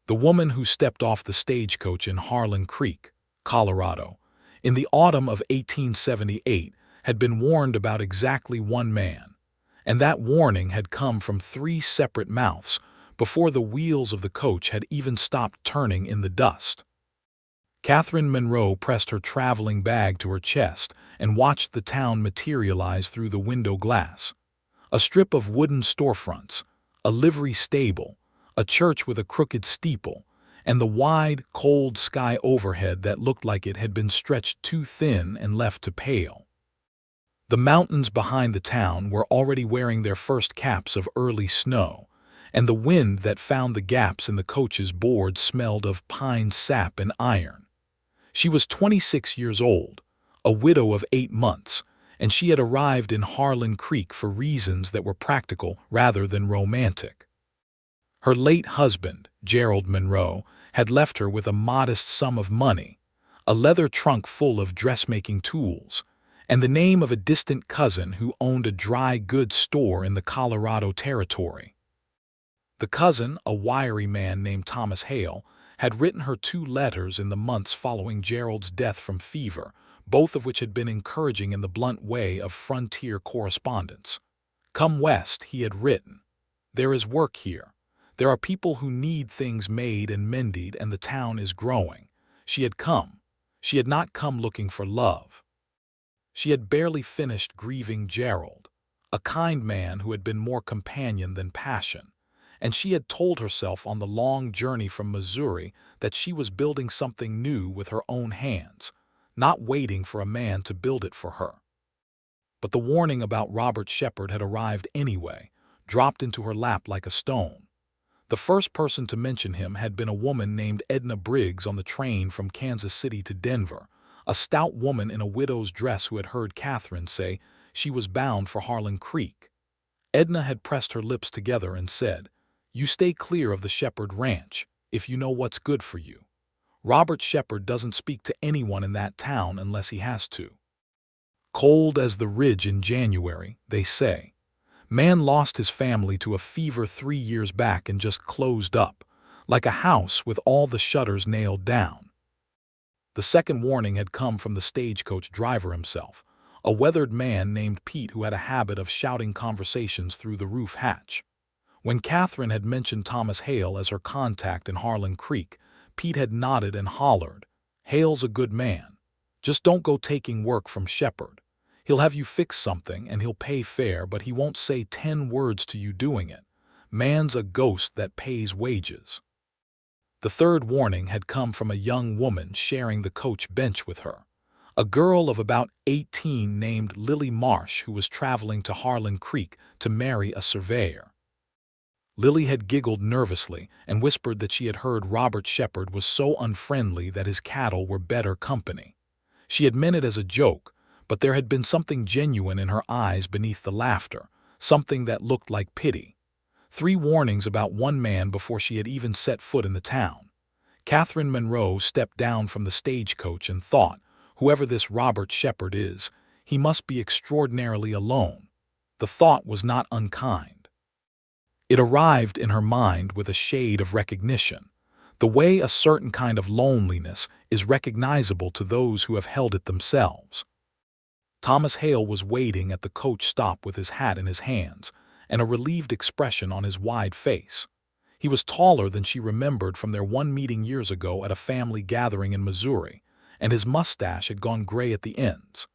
the woman who stepped off the stagecoach in Harlan Creek, Colorado, in the autumn of 1878, had been warned about exactly one man, and that warning had come from 3 separate mouths before the wheels of the coach had even stopped turning in the dust. Catherine Monroe pressed her traveling bag to her chest and watched the town materialize through the window glass. A strip of wooden storefronts, a livery stable, a church with a crooked steeple, and the wide, cold sky overhead that looked like it had been stretched too thin and left to pale. The mountains behind the town were already wearing their first caps of early snow, and the wind that found the gaps in the coach's board smelled of pine sap and iron. She was 26 years old, a widow of 8 months, and she had arrived in Harlan Creek for reasons that were practical rather than romantic. Her late husband, Gerald Monroe, had left her with a modest sum of money, a leather trunk full of dressmaking tools, and the name of a distant cousin who owned a dry goods store in the Colorado Territory. The cousin, a wiry man named Thomas Hale, had written her 2 letters in the months following Gerald's death from fever, both of which had been encouraging in the blunt way of frontier correspondence. "Come west," he had written. "There is work here. There are people who need things made and mended, and the town is growing." She had come. She had not come looking for love. She had barely finished grieving Gerald, a kind man who had been more companion than passion, and she had told herself on the long journey from Missouri that she was building something new with her own hands, not waiting for a man to build it for her. But the warning about Robert Shepard had arrived anyway, dropped into her lap like a stone. The first person to mention him had been a woman named Edna Briggs on the train from Kansas City to Denver, a stout woman in a widow's dress who had heard Catherine say she was bound for Harlan Creek. Edna had pressed her lips together and said, "You stay clear of the Shepard ranch, if you know what's good for you. Robert Shepard doesn't speak to anyone in that town unless he has to. Cold as the ridge in January, they say. Man lost his family to a fever 3 years back and just closed up, like a house with all the shutters nailed down." The second warning had come from the stagecoach driver himself, a weathered man named Pete who had a habit of shouting conversations through the roof hatch. When Catherine had mentioned Thomas Hale as her contact in Harlan Creek, Pete had nodded and hollered, "Hale's a good man. Just don't go taking work from Shepard. He'll have you fix something and he'll pay fair, but he won't say 10 words to you doing it. Man's a ghost that pays wages." The third warning had come from a young woman sharing the coach bench with her, a girl of about 18 named Lily Marsh who was traveling to Harlan Creek to marry a surveyor. Lily had giggled nervously and whispered that she had heard Robert Shepard was so unfriendly that his cattle were better company. She had meant it as a joke, but there had been something genuine in her eyes beneath the laughter, something that looked like pity. 3 warnings about one man before she had even set foot in the town. Catherine Monroe stepped down from the stagecoach and thought, whoever this Robert Shepard is, he must be extraordinarily alone. The thought was not unkind. It arrived in her mind with a shade of recognition, the way a certain kind of loneliness is recognizable to those who have held it themselves. Thomas Hale was waiting at the coach stop with his hat in his hands and a relieved expression on his wide face. He was taller than she remembered from their one meeting years ago at a family gathering in Missouri, and his mustache had gone gray at the ends.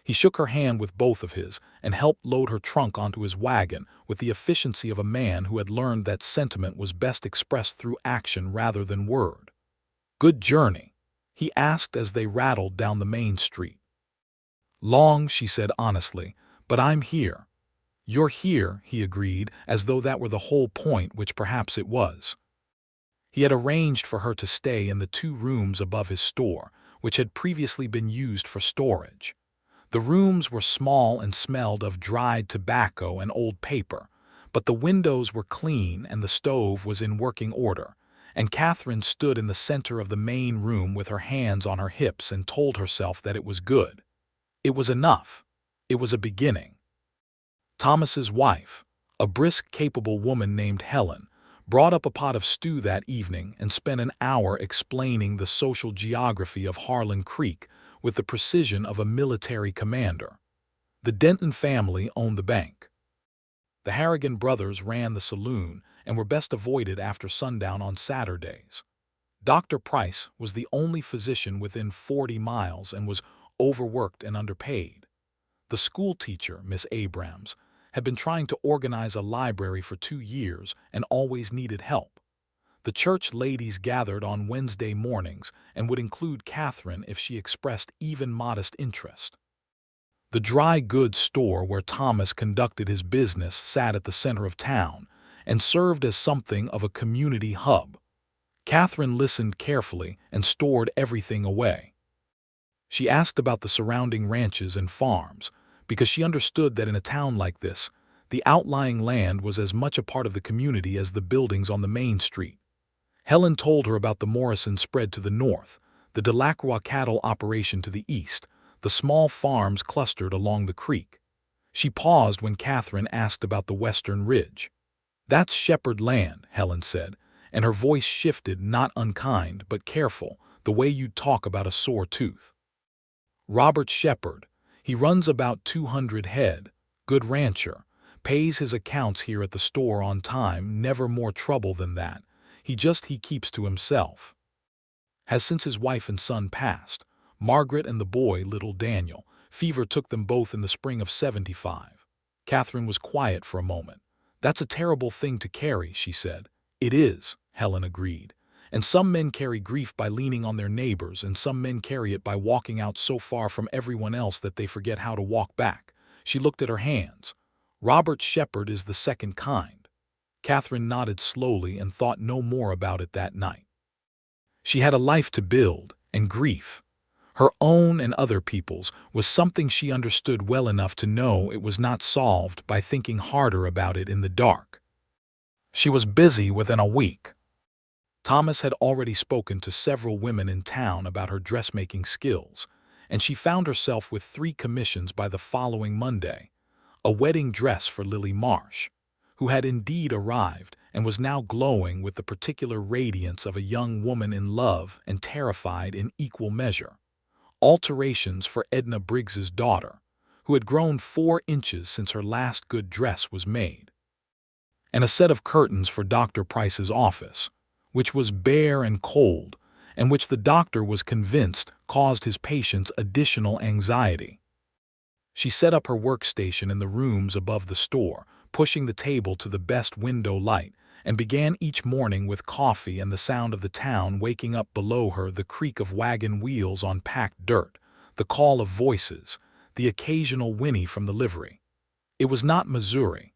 He shook her hand with both of his and helped load her trunk onto his wagon with the efficiency of a man who had learned that sentiment was best expressed through action rather than word. "Good journey?" he asked as they rattled down the main street. "Long," she said honestly, "but I'm here." "You're here," he agreed, as though that were the whole point, which perhaps it was. He had arranged for her to stay in the 2 rooms above his store, which had previously been used for storage. The rooms were small and smelled of dried tobacco and old paper, but the windows were clean and the stove was in working order, and Catherine stood in the center of the main room with her hands on her hips and told herself that it was good. It was enough. It was a beginning. Thomas's wife, a brisk, capable woman named Helen, brought up a pot of stew that evening, and spent an hour explaining the social geography of Harlan Creek with the precision of a military commander. The Denton family owned the bank. The Harrigan brothers ran the saloon and were best avoided after sundown on Saturdays. Dr. Price was the only physician within 40 miles and was overworked and underpaid. The school teacher, Miss Abrams, had been trying to organize a library for 2 years and always needed help. The church ladies gathered on Wednesday mornings and would include Catherine if she expressed even modest interest. The dry goods store where Thomas conducted his business sat at the center of town and served as something of a community hub. Catherine listened carefully and stored everything away. She asked about the surrounding ranches and farms, because she understood that in a town like this, the outlying land was as much a part of the community as the buildings on the main street. Helen told her about the Morrison spread to the north, the Delacroix cattle operation to the east, the small farms clustered along the creek. She paused when Catherine asked about the western ridge. "That's shepherd land," Helen said, and her voice shifted, not unkind but careful, the way you'd talk about a sore tooth. "Robert Shepherd. He runs about 200 head, good rancher, pays his accounts here at the store on time, never more trouble than that. He keeps to himself. Has since his wife and son passed. Margaret and the boy, little Daniel. Fever took them both in the spring of '75. Catherine was quiet for a moment. "That's a terrible thing to carry," she said. "It is," Helen agreed. "And some men carry grief by leaning on their neighbors, and some men carry it by walking out so far from everyone else that they forget how to walk back." She looked at her hands. "Robert Shepherd is the second kind." Catherine nodded slowly and thought no more about it that night. She had a life to build, and grief, her own and other people's, was something she understood well enough to know it was not solved by thinking harder about it in the dark. She was busy within a week. Thomas had already spoken to several women in town about her dressmaking skills, and she found herself with 3 commissions by the following Monday. A wedding dress for Lily Marsh, who had indeed arrived and was now glowing with the particular radiance of a young woman in love and terrified in equal measure. Alterations for Edna Briggs's daughter, who had grown 4 inches since her last good dress was made. And a set of curtains for Dr. Price's office, which was bare and cold, and which the doctor was convinced caused his patients additional anxiety. She set up her workstation in the rooms above the store, pushing the table to the best window light, and began each morning with coffee and the sound of the town waking up below her, the creak of wagon wheels on packed dirt, the call of voices, the occasional whinny from the livery. It was not Missouri,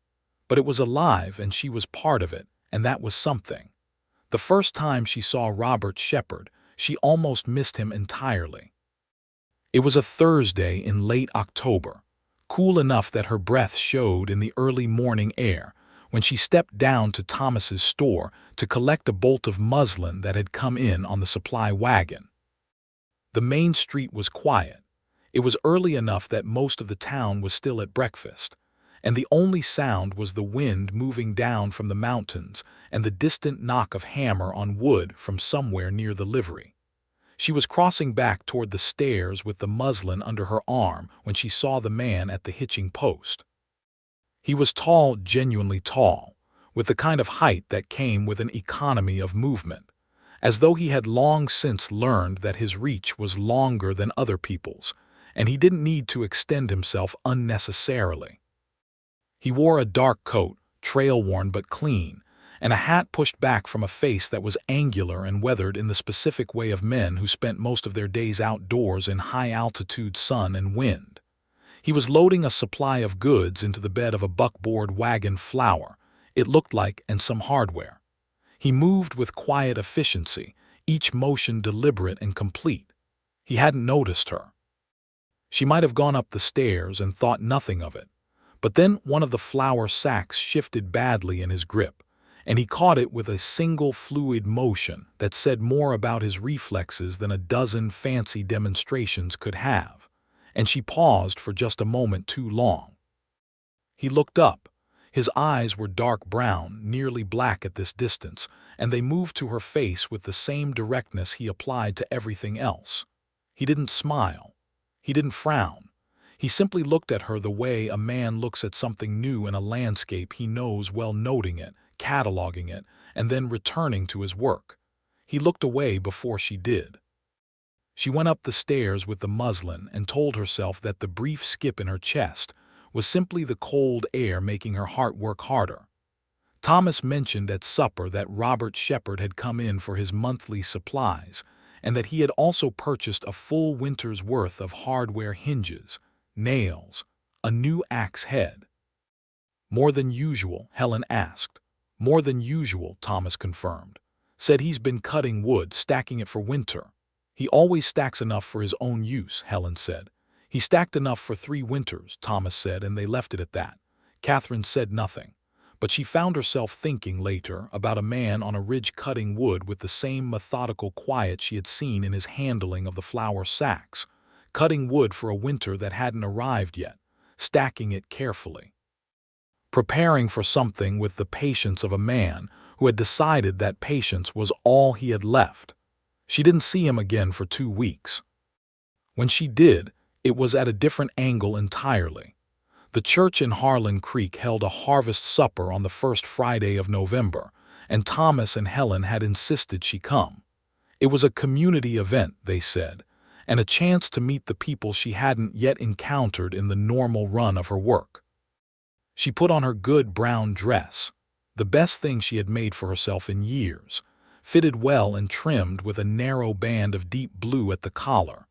but it was alive and she was part of it, and that was something. The first time she saw Robert Shepherd, she almost missed him entirely. It was a Thursday in late October, cool enough that her breath showed in the early morning air, when she stepped down to Thomas's store to collect a bolt of muslin that had come in on the supply wagon. The main street was quiet. It was early enough that most of the town was still at breakfast, and the only sound was the wind moving down from the mountains and the distant knock of hammer on wood from somewhere near the livery. She was crossing back toward the stairs with the muslin under her arm when she saw the man at the hitching post. He was tall, genuinely tall, with the kind of height that came with an economy of movement, as though he had long since learned that his reach was longer than other people's, and he didn't need to extend himself unnecessarily. He wore a dark coat, trail-worn but clean, and a hat pushed back from a face that was angular and weathered in the specific way of men who spent most of their days outdoors in high-altitude sun and wind. He was loading a supply of goods into the bed of a buckboard wagon, flour, it looked like, and some hardware. He moved with quiet efficiency, each motion deliberate and complete. He hadn't noticed her. She might have gone up the stairs and thought nothing of it, but then one of the flour sacks shifted badly in his grip, and he caught it with a single fluid motion that said more about his reflexes than a dozen fancy demonstrations could have, and she paused for just a moment too long. He looked up, His eyes were dark brown, nearly black at this distance, and they moved to her face with the same directness he applied to everything else. He didn't smile. He didn't frown. He simply looked at her the way a man looks at something new in a landscape he knows well, noting it, cataloging it, and then returning to his work. He looked away before she did. She went up the stairs with the muslin and told herself that the brief skip in her chest was simply the cold air making her heart work harder. Thomas mentioned at supper that Robert Shepherd had come in for his monthly supplies, and that he had also purchased a full winter's worth of hardware, hinges, nails, a new axe head. "More than usual?" Helen asked. "More than usual," Thomas confirmed. "Said he's been cutting wood, stacking it for winter." "He always stacks enough for his own use," Helen said. "He stacked enough for 3 winters," Thomas said, and they left it at that. Catherine said nothing, but she found herself thinking later about a man on a ridge cutting wood with the same methodical quiet she had seen in his handling of the flour sacks, cutting wood for a winter that hadn't arrived yet, stacking it carefully, preparing for something with the patience of a man who had decided that patience was all he had left. She didn't see him again for 2 weeks. When she did, it was at a different angle entirely. The church in Harlan Creek held a harvest supper on the first Friday of November, and Thomas and Helen had insisted she come. It was a community event, they said, and a chance to meet the people she hadn't yet encountered in the normal run of her work. She put on her good brown dress, the best thing she had made for herself in years, fitted well and trimmed with a narrow band of deep blue at the collar,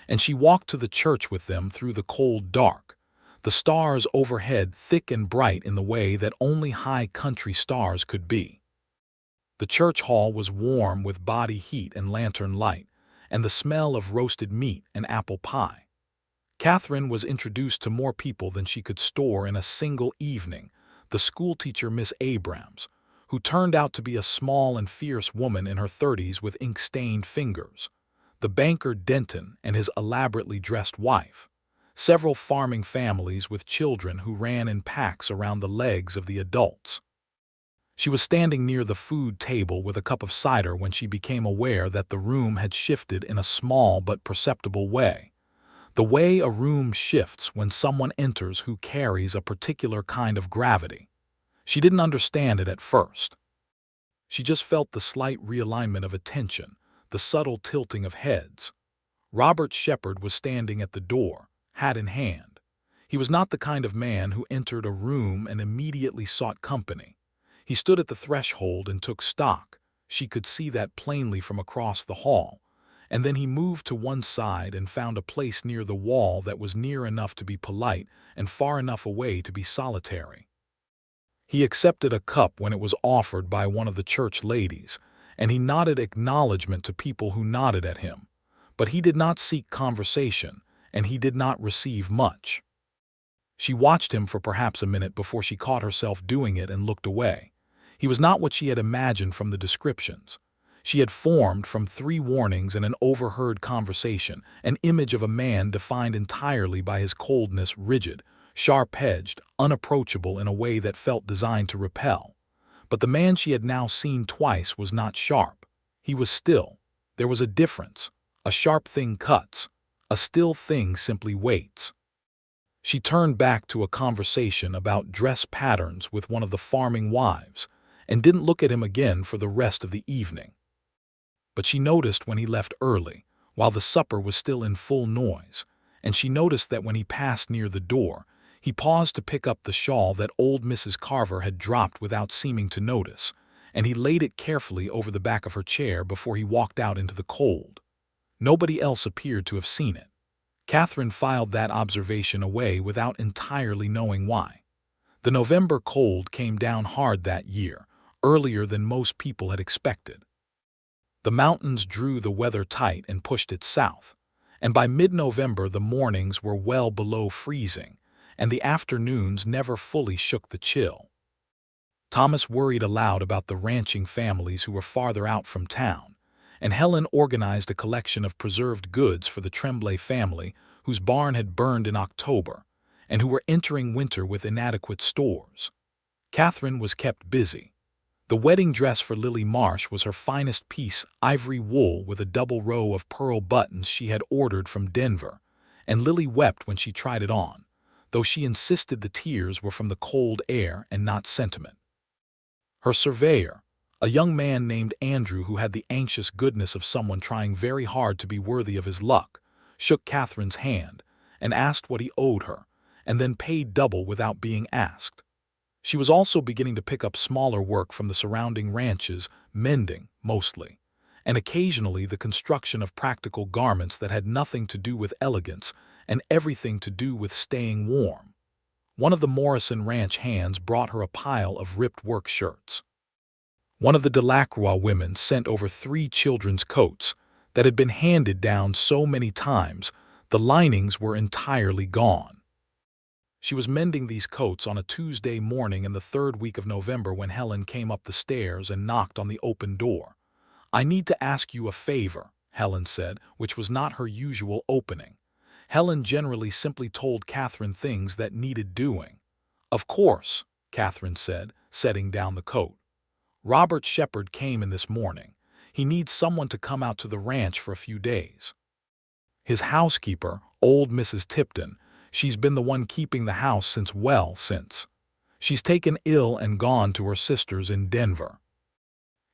and she walked to the church with them through the cold dark, the stars overhead thick and bright in the way that only high country stars could be. The church hall was warm with body heat and lantern light, and the smell of roasted meat and apple pie. Catherine was introduced to more people than she could store in a single evening: the schoolteacher Miss Abrams, who turned out to be a small and fierce woman in her 30s with ink-stained fingers; the banker Denton and his elaborately dressed wife; several farming families with children who ran in packs around the legs of the adults. She was standing near the food table with a cup of cider when she became aware that the room had shifted in a small but perceptible way. The way a room shifts when someone enters who carries a particular kind of gravity. She didn't understand it at first. She just felt the slight realignment of attention, the subtle tilting of heads. Robert Shepherd was standing at the door, hat in hand. He was not the kind of man who entered a room and immediately sought company. He stood at the threshold and took stock. She could see that plainly from across the hall. And then he moved to one side and found a place near the wall that was near enough to be polite and far enough away to be solitary. He accepted a cup when it was offered by one of the church ladies, and he nodded acknowledgment to people who nodded at him. But he did not seek conversation, and he did not receive much. She watched him for perhaps a minute before she caught herself doing it and looked away. He was not what she had imagined from the descriptions. She had formed from 3 warnings and an overheard conversation an image of a man defined entirely by his coldness, rigid, sharp-edged, unapproachable in a way that felt designed to repel. But the man she had now seen twice was not sharp. He was still. There was a difference. A sharp thing cuts. A still thing simply waits. She turned back to a conversation about dress patterns with one of the farming wives, and didn't look at him again for the rest of the evening. But she noticed when he left early, while the supper was still in full noise, and she noticed that when he passed near the door, he paused to pick up the shawl that old Mrs. Carver had dropped without seeming to notice, and he laid it carefully over the back of her chair before he walked out into the cold. Nobody else appeared to have seen it. Catherine filed that observation away without entirely knowing why. The November cold came down hard that year, earlier than most people had expected. The mountains drew the weather tight and pushed it south, and by mid-November the mornings were well below freezing, and the afternoons never fully shook the chill. Thomas worried aloud about the ranching families who were farther out from town, and Helen organized a collection of preserved goods for the Tremblay family whose barn had burned in October, and who were entering winter with inadequate stores. Catherine was kept busy. The wedding dress for Lily Marsh was her finest piece, ivory wool with a double row of pearl buttons she had ordered from Denver, and Lily wept when she tried it on, though she insisted the tears were from the cold air and not sentiment. Her surveyor, a young man named Andrew who had the anxious goodness of someone trying very hard to be worthy of his luck, shook Catherine's hand and asked what he owed her, and then paid double without being asked. She was also beginning to pick up smaller work from the surrounding ranches, mending, mostly, and occasionally the construction of practical garments that had nothing to do with elegance and everything to do with staying warm. One of the Morrison Ranch hands brought her a pile of ripped work shirts. One of the Delacroix women sent over 3 children's coats that had been handed down so many times the linings were entirely gone. She was mending these coats on a Tuesday morning in the 3rd week of November when Helen came up the stairs and knocked on the open door. "I need to ask you a favor," Helen said, which was not her usual opening. Helen generally simply told Catherine things that needed doing. "Of course," Catherine said, setting down the coat. "Robert Shepherd came in this morning. He needs someone to come out to the ranch for a few days. His housekeeper, old Mrs. Tipton, she's been the one keeping the house since. She's taken ill and gone to her sister's in Denver.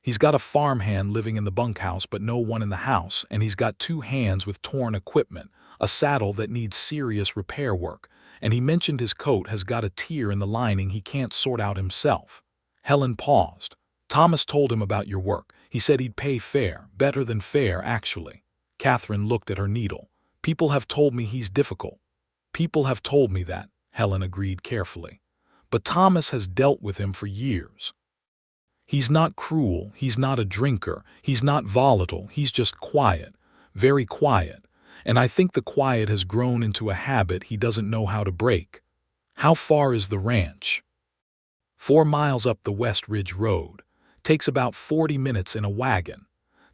He's got a farmhand living in the bunkhouse but no one in the house, and he's got 2 hands with torn equipment, a saddle that needs serious repair work, and he mentioned his coat has got a tear in the lining he can't sort out himself." Helen paused. "Thomas told him about your work. He said he'd pay fair, better than fair, actually." Catherine looked at her needle. "People have told me he's difficult." "People have told me that," Helen agreed carefully. "But Thomas has dealt with him for years. He's not cruel, he's not a drinker, he's not volatile, he's just quiet, very quiet, and I think the quiet has grown into a habit he doesn't know how to break." "How far is the ranch?" 4 miles up the West Ridge Road. Takes about 40 minutes in a wagon.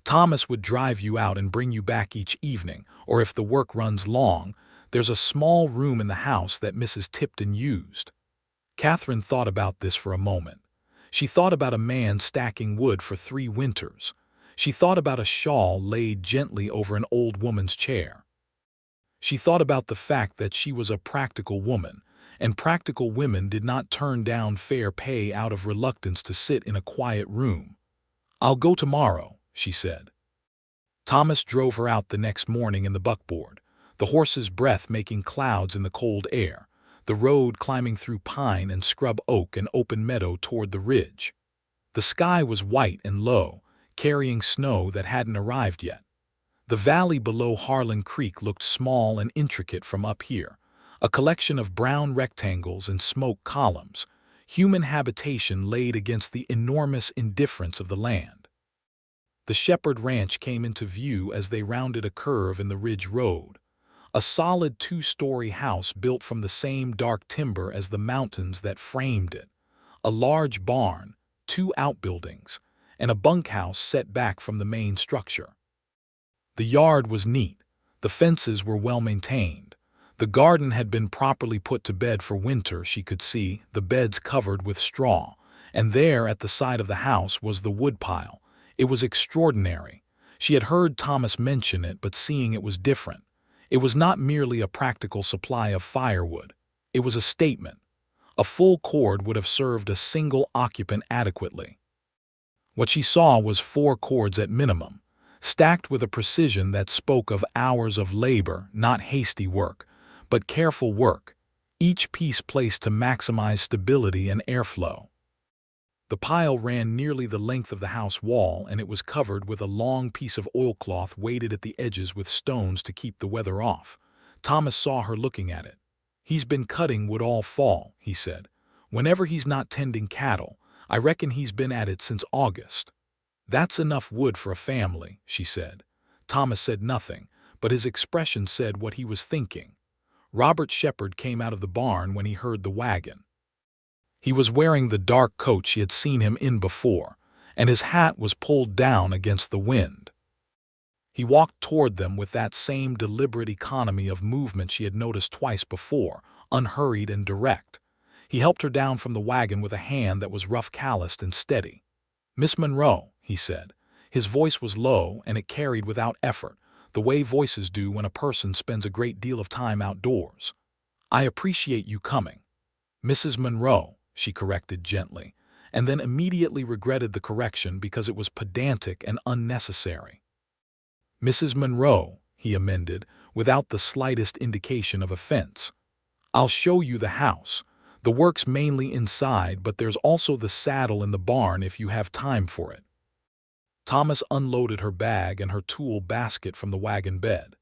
Thomas would drive you out and bring you back each evening, or if the work runs long, there's a small room in the house that Mrs. Tipton used." Catherine thought about this for a moment. She thought about a man stacking wood for 3 winters. She thought about a shawl laid gently over an old woman's chair. She thought about the fact that she was a practical woman, and practical women did not turn down fair pay out of reluctance to sit in a quiet room. "I'll go tomorrow," she said. Thomas drove her out the next morning in the buckboard, the horse's breath making clouds in the cold air, the road climbing through pine and scrub oak and open meadow toward the ridge. The sky was white and low, carrying snow that hadn't arrived yet. The valley below Harlan Creek looked small and intricate from up here, a collection of brown rectangles and smoke columns, human habitation laid against the enormous indifference of the land. The Shepherd Ranch came into view as they rounded a curve in the ridge road. A solid 2-story house built from the same dark timber as the mountains that framed it. A large barn, 2 outbuildings, and a bunkhouse set back from the main structure. The yard was neat. The fences were well maintained. The garden had been properly put to bed for winter, she could see, the beds covered with straw, and there at the side of the house was the woodpile. It was extraordinary. She had heard Thomas mention it, but seeing it was different. It was not merely a practical supply of firewood. It was a statement. A full cord would have served a single occupant adequately. What she saw was 4 cords at minimum, stacked with a precision that spoke of hours of labor, not hasty work, but careful work, each piece placed to maximize stability and airflow. The pile ran nearly the length of the house wall, and it was covered with a long piece of oilcloth weighted at the edges with stones to keep the weather off. Thomas saw her looking at it. "He's been cutting wood all fall," he said. "Whenever he's not tending cattle, I reckon he's been at it since August." "That's enough wood for a family," she said. Thomas said nothing, but his expression said what he was thinking. Robert Shepherd came out of the barn when he heard the wagon. He was wearing the dark coat she had seen him in before, and his hat was pulled down against the wind. He walked toward them with that same deliberate economy of movement she had noticed twice before, unhurried and direct. He helped her down from the wagon with a hand that was rough, calloused, and steady. "Miss Monroe," he said. His voice was low, and it carried without effort, the way voices do when a person spends a great deal of time outdoors. "I appreciate you coming." "Mrs. Monroe," she corrected gently, and then immediately regretted the correction because it was pedantic and unnecessary. "Mrs. Monroe," he amended, without the slightest indication of offense. "I'll show you the house. The work's mainly inside, but there's also the saddle in the barn if you have time for it." Thomas unloaded her bag and her tool basket from the wagon bed.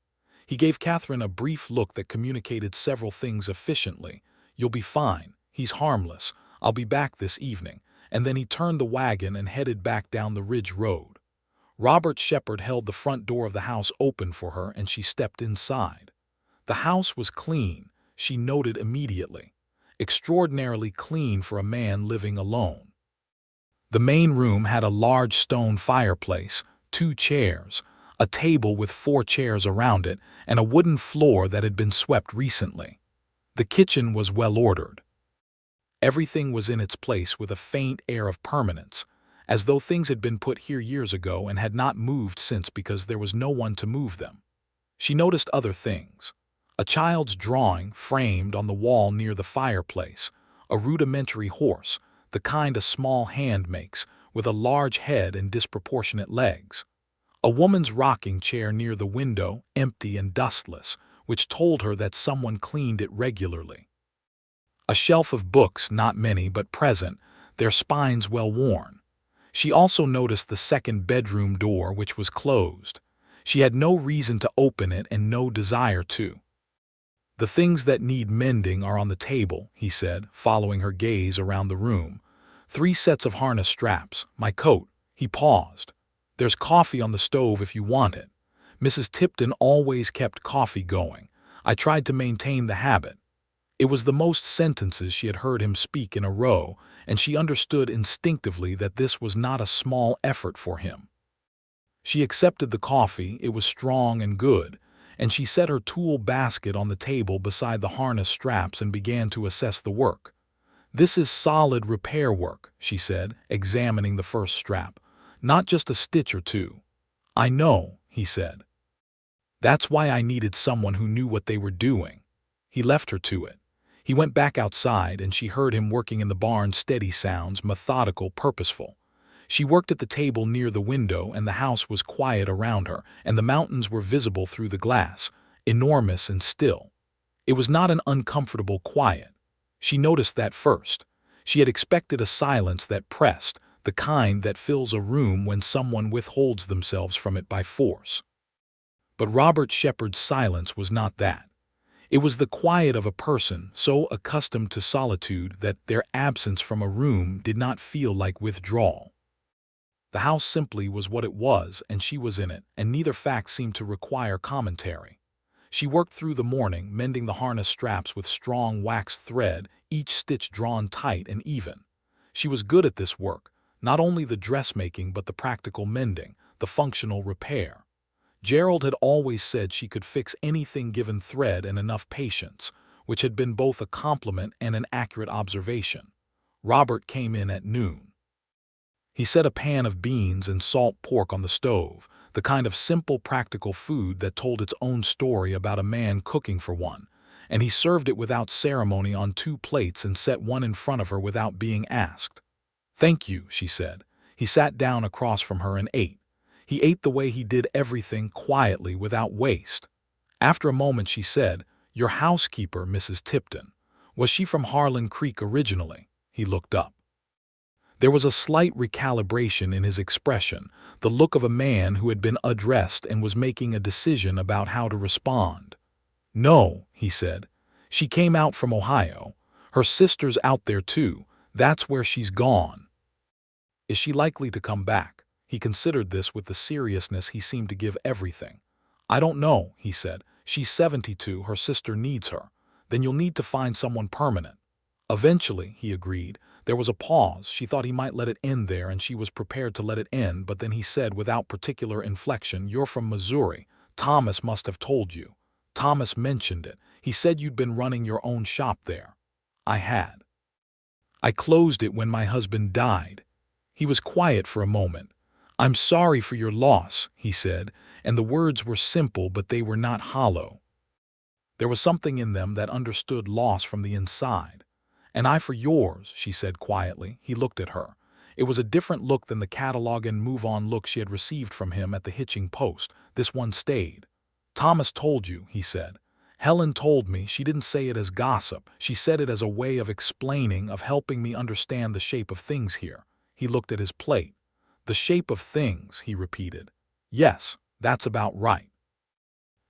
He gave Catherine a brief look that communicated several things efficiently. "You'll be fine. He's harmless. I'll be back this evening." And then he turned the wagon and headed back down the ridge road. Robert Shepherd held the front door of the house open for her, and she stepped inside. The house was clean, she noted immediately. Extraordinarily clean for a man living alone. The main room had a large stone fireplace, 2 chairs, a table with 4 chairs around it, and a wooden floor that had been swept recently. The kitchen was well ordered. Everything was in its place with a faint air of permanence, as though things had been put here years ago and had not moved since because there was no one to move them. She noticed other things. A child's drawing framed on the wall near the fireplace, a rudimentary horse, the kind a small hand makes, with a large head and disproportionate legs. A woman's rocking chair near the window, empty and dustless, which told her that someone cleaned it regularly. A shelf of books, not many but present, their spines well worn. She also noticed the second bedroom door, which was closed. She had no reason to open it and no desire to. "The things that need mending are on the table," he said, following her gaze around the room. 3 sets of harness straps, my coat." He paused. "There's coffee on the stove if you want it. Mrs. Tipton always kept coffee going. I tried to maintain the habit." It was the most sentences she had heard him speak in a row, and she understood instinctively that this was not a small effort for him. She accepted the coffee, it was strong and good, and she set her tool basket on the table beside the harness straps and began to assess the work. "This is solid repair work," she said, examining the first strap. "Not just a stitch or two." "I know," he said. "That's why I needed someone who knew what they were doing." He left her to it. He went back outside, and she heard him working in the barn, steady sounds, methodical, purposeful. She worked at the table near the window, and the house was quiet around her, and the mountains were visible through the glass, enormous and still. It was not an uncomfortable quiet. She noticed that first. She had expected a silence that pressed, the kind that fills a room when someone withholds themselves from it by force. But Robert Shepherd's silence was not that. It was the quiet of a person so accustomed to solitude that their absence from a room did not feel like withdrawal. The house simply was what it was, and she was in it, and neither fact seemed to require commentary. She worked through the morning, mending the harness straps with strong waxed thread, each stitch drawn tight and even. She was good at this work, not only the dressmaking but the practical mending, the functional repair. Gerald had always said she could fix anything given thread and enough patience, which had been both a compliment and an accurate observation. Robert came in at noon. He set a pan of beans and salt pork on the stove, the kind of simple, practical food that told its own story about a man cooking for one, and he served it without ceremony on 2 plates and set one in front of her without being asked. "Thank you," she said. He sat down across from her and ate. He ate the way he did everything, quietly, without waste. After a moment she said, "Your housekeeper, Mrs. Tipton, was she from Harlan Creek originally?" He looked up. There was a slight recalibration in his expression, the look of a man who had been addressed and was making a decision about how to respond. "No," he said. "She came out from Ohio. Her sister's out there too. That's where she's gone." "Is she likely to come back?" He considered this with the seriousness he seemed to give everything. "I don't know," he said. "She's 72, her sister needs her. Then you'll need to find someone permanent." "Eventually," he agreed. There was a pause. She thought he might let it end there, and she was prepared to let it end, but then he said without particular inflection, "You're from Missouri. Thomas must have told you." "Thomas mentioned it. He said you'd been running your own shop there." "I had." I closed it when my husband died. He was quiet for a moment. I'm sorry for your loss, he said, and the words were simple, but they were not hollow. There was something in them that understood loss from the inside. And I for yours, she said quietly. He looked at her. It was a different look than the catalog and move-on look she had received from him at the hitching post. This one stayed. Thomas told you, he said. Helen told me. She didn't say it as gossip. She said it as a way of explaining, of helping me understand the shape of things here. He looked at his plate. The shape of things, he repeated. Yes, that's about right.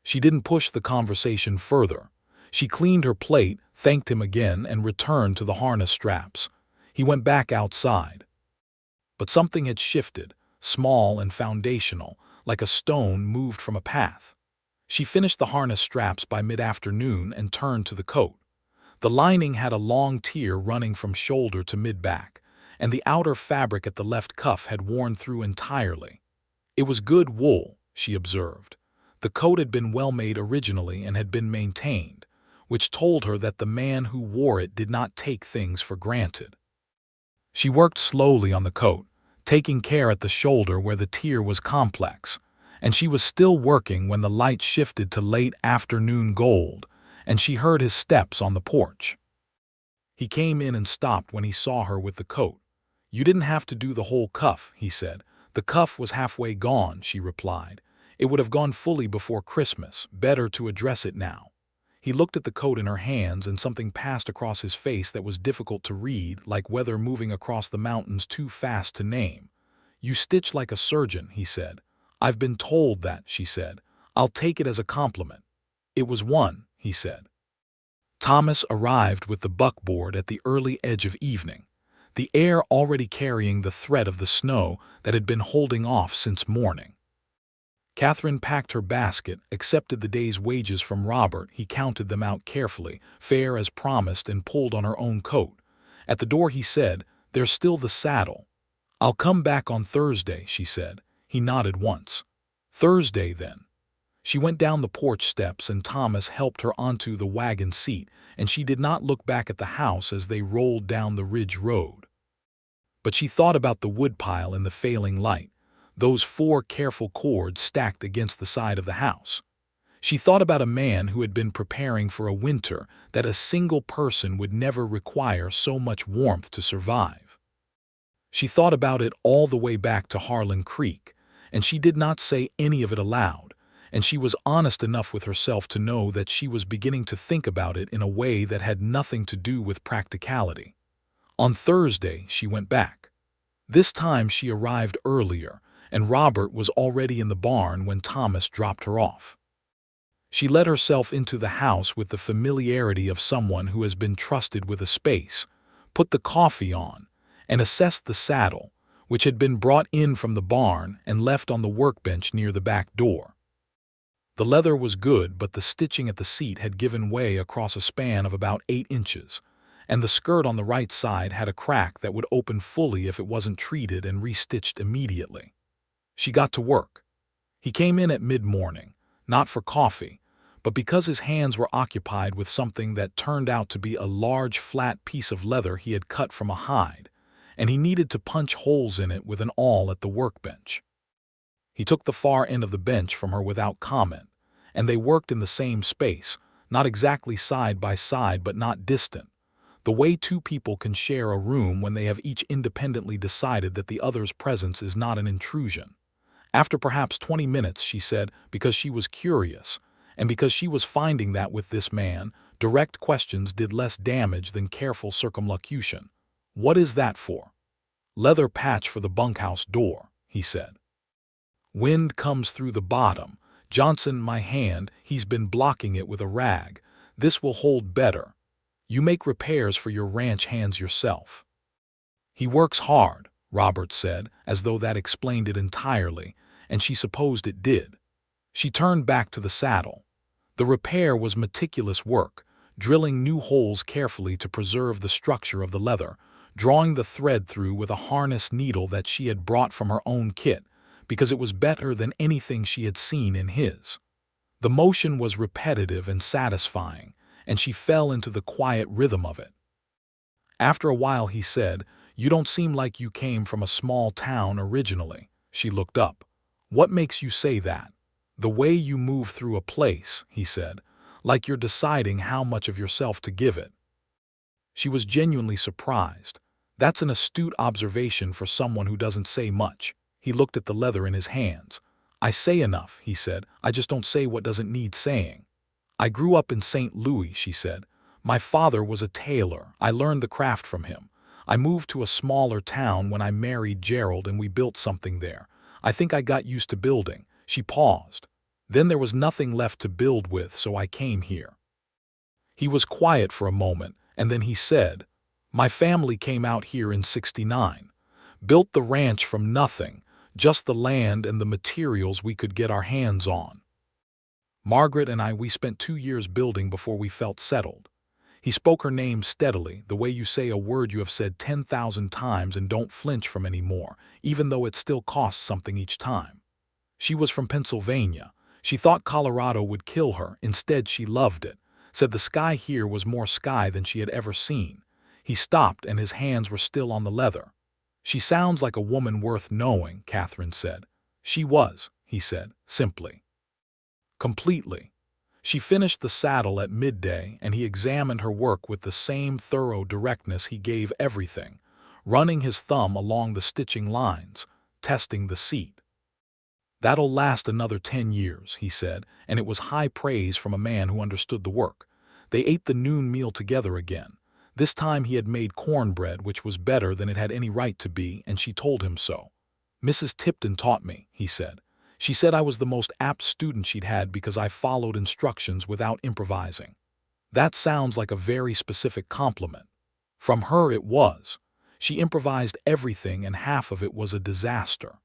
She didn't push the conversation further. She cleaned her plate, thanked him again, and returned to the harness straps. He went back outside. But something had shifted, small and foundational, like a stone moved from a path. She finished the harness straps by mid-afternoon and turned to the coat. The lining had a long tier running from shoulder to mid-back, and the outer fabric at the left cuff had worn through entirely. It was good wool, she observed. The coat had been well made originally and had been maintained, which told her that the man who wore it did not take things for granted. She worked slowly on the coat, taking care at the shoulder where the tier was complex, and she was still working when the light shifted to late afternoon gold, and she heard his steps on the porch. He came in and stopped when he saw her with the coat. You didn't have to do the whole cuff, he said. The cuff was halfway gone, she replied. It would have gone fully before Christmas. Better to address it now. He looked at the coat in her hands, and something passed across his face that was difficult to read, like weather moving across the mountains too fast to name. You stitch like a surgeon, he said. I've been told that, she said. I'll take it as a compliment. It was one, he said. Thomas arrived with the buckboard at the early edge of evening, the air already carrying the threat of the snow that had been holding off since morning. Catherine packed her basket, accepted the day's wages from Robert. He counted them out carefully, fair as promised, and pulled on her own coat. At the door he said, There's still the saddle. I'll come back on Thursday, she said. He nodded once. Thursday, then. She went down the porch steps and Thomas helped her onto the wagon seat, and she did not look back at the house as they rolled down the ridge road. But she thought about the woodpile in the failing light, those 4 careful cords stacked against the side of the house. She thought about a man who had been preparing for a winter that a single person would never require so much warmth to survive. She thought about it all the way back to Harlan Creek, and she did not say any of it aloud, and she was honest enough with herself to know that she was beginning to think about it in a way that had nothing to do with practicality. On Thursday, she went back. This time she arrived earlier, and Robert was already in the barn when Thomas dropped her off. She let herself into the house with the familiarity of someone who has been trusted with a space, put the coffee on, and assessed the saddle, which had been brought in from the barn and left on the workbench near the back door. The leather was good, but the stitching at the seat had given way across a span of about 8 inches, and the skirt on the right side had a crack that would open fully if it wasn't treated and restitched immediately. She got to work. He came in at mid-morning, not for coffee, but because his hands were occupied with something that turned out to be a large flat piece of leather he had cut from a hide, and he needed to punch holes in it with an awl at the workbench. He took the far end of the bench from her without comment, and they worked in the same space, not exactly side by side but not distant, the way 2 people can share a room when they have each independently decided that the other's presence is not an intrusion. After perhaps 20 minutes, she said, because she was curious, and because she was finding that with this man, direct questions did less damage than careful circumlocution. What is that for? Leather patch for the bunkhouse door, he said. Wind comes through the bottom. Johnson, my hand, he's been blocking it with a rag. This will hold better. You make repairs for your ranch hands yourself. He works hard, Robert said, as though that explained it entirely, and she supposed it did. She turned back to the saddle. The repair was meticulous work, drilling new holes carefully to preserve the structure of the leather, drawing the thread through with a harness needle that she had brought from her own kit, because it was better than anything she had seen in his. The motion was repetitive and satisfying, and she fell into the quiet rhythm of it. After a while he said, "You don't seem like you came from a small town originally." She looked up. "What makes you say that?" "The way you move through a place," he said, "like you're deciding how much of yourself to give it." She was genuinely surprised. That's an astute observation for someone who doesn't say much. He looked at the leather in his hands. "I say enough," he said. "I just don't say what doesn't need saying." "I grew up in St. Louis," she said. "My father was a tailor. I learned the craft from him. I moved to a smaller town when I married Gerald and we built something there. I think I got used to building." She paused. "Then there was nothing left to build with, so I came here." He was quiet for a moment, and then he said, "My family came out here in '69. Built the ranch from nothing, just the land and the materials we could get our hands on. Margaret and we spent 2 years building before we felt settled." He spoke her name steadily, the way you say a word you have said 10,000 times and don't flinch from anymore, even though it still costs something each time. She was from Pennsylvania. She thought Colorado would kill her. Instead, she loved it. Said the sky here was more sky than she had ever seen. He stopped and his hands were still on the leather. "She sounds like a woman worth knowing," Catherine said. "She was," he said, simply. "Completely." She finished the saddle at midday and he examined her work with the same thorough directness he gave everything, running his thumb along the stitching lines, testing the seat. "That'll last another 10 years, he said, and it was high praise from a man who understood the work. They ate the noon meal together again. This time he had made cornbread, which was better than it had any right to be, and she told him so. "Mrs. Tipton taught me," he said. "She said I was the most apt student she'd had because I followed instructions without improvising." That sounds like a very specific compliment. From her it was. She improvised everything and half of it was a disaster.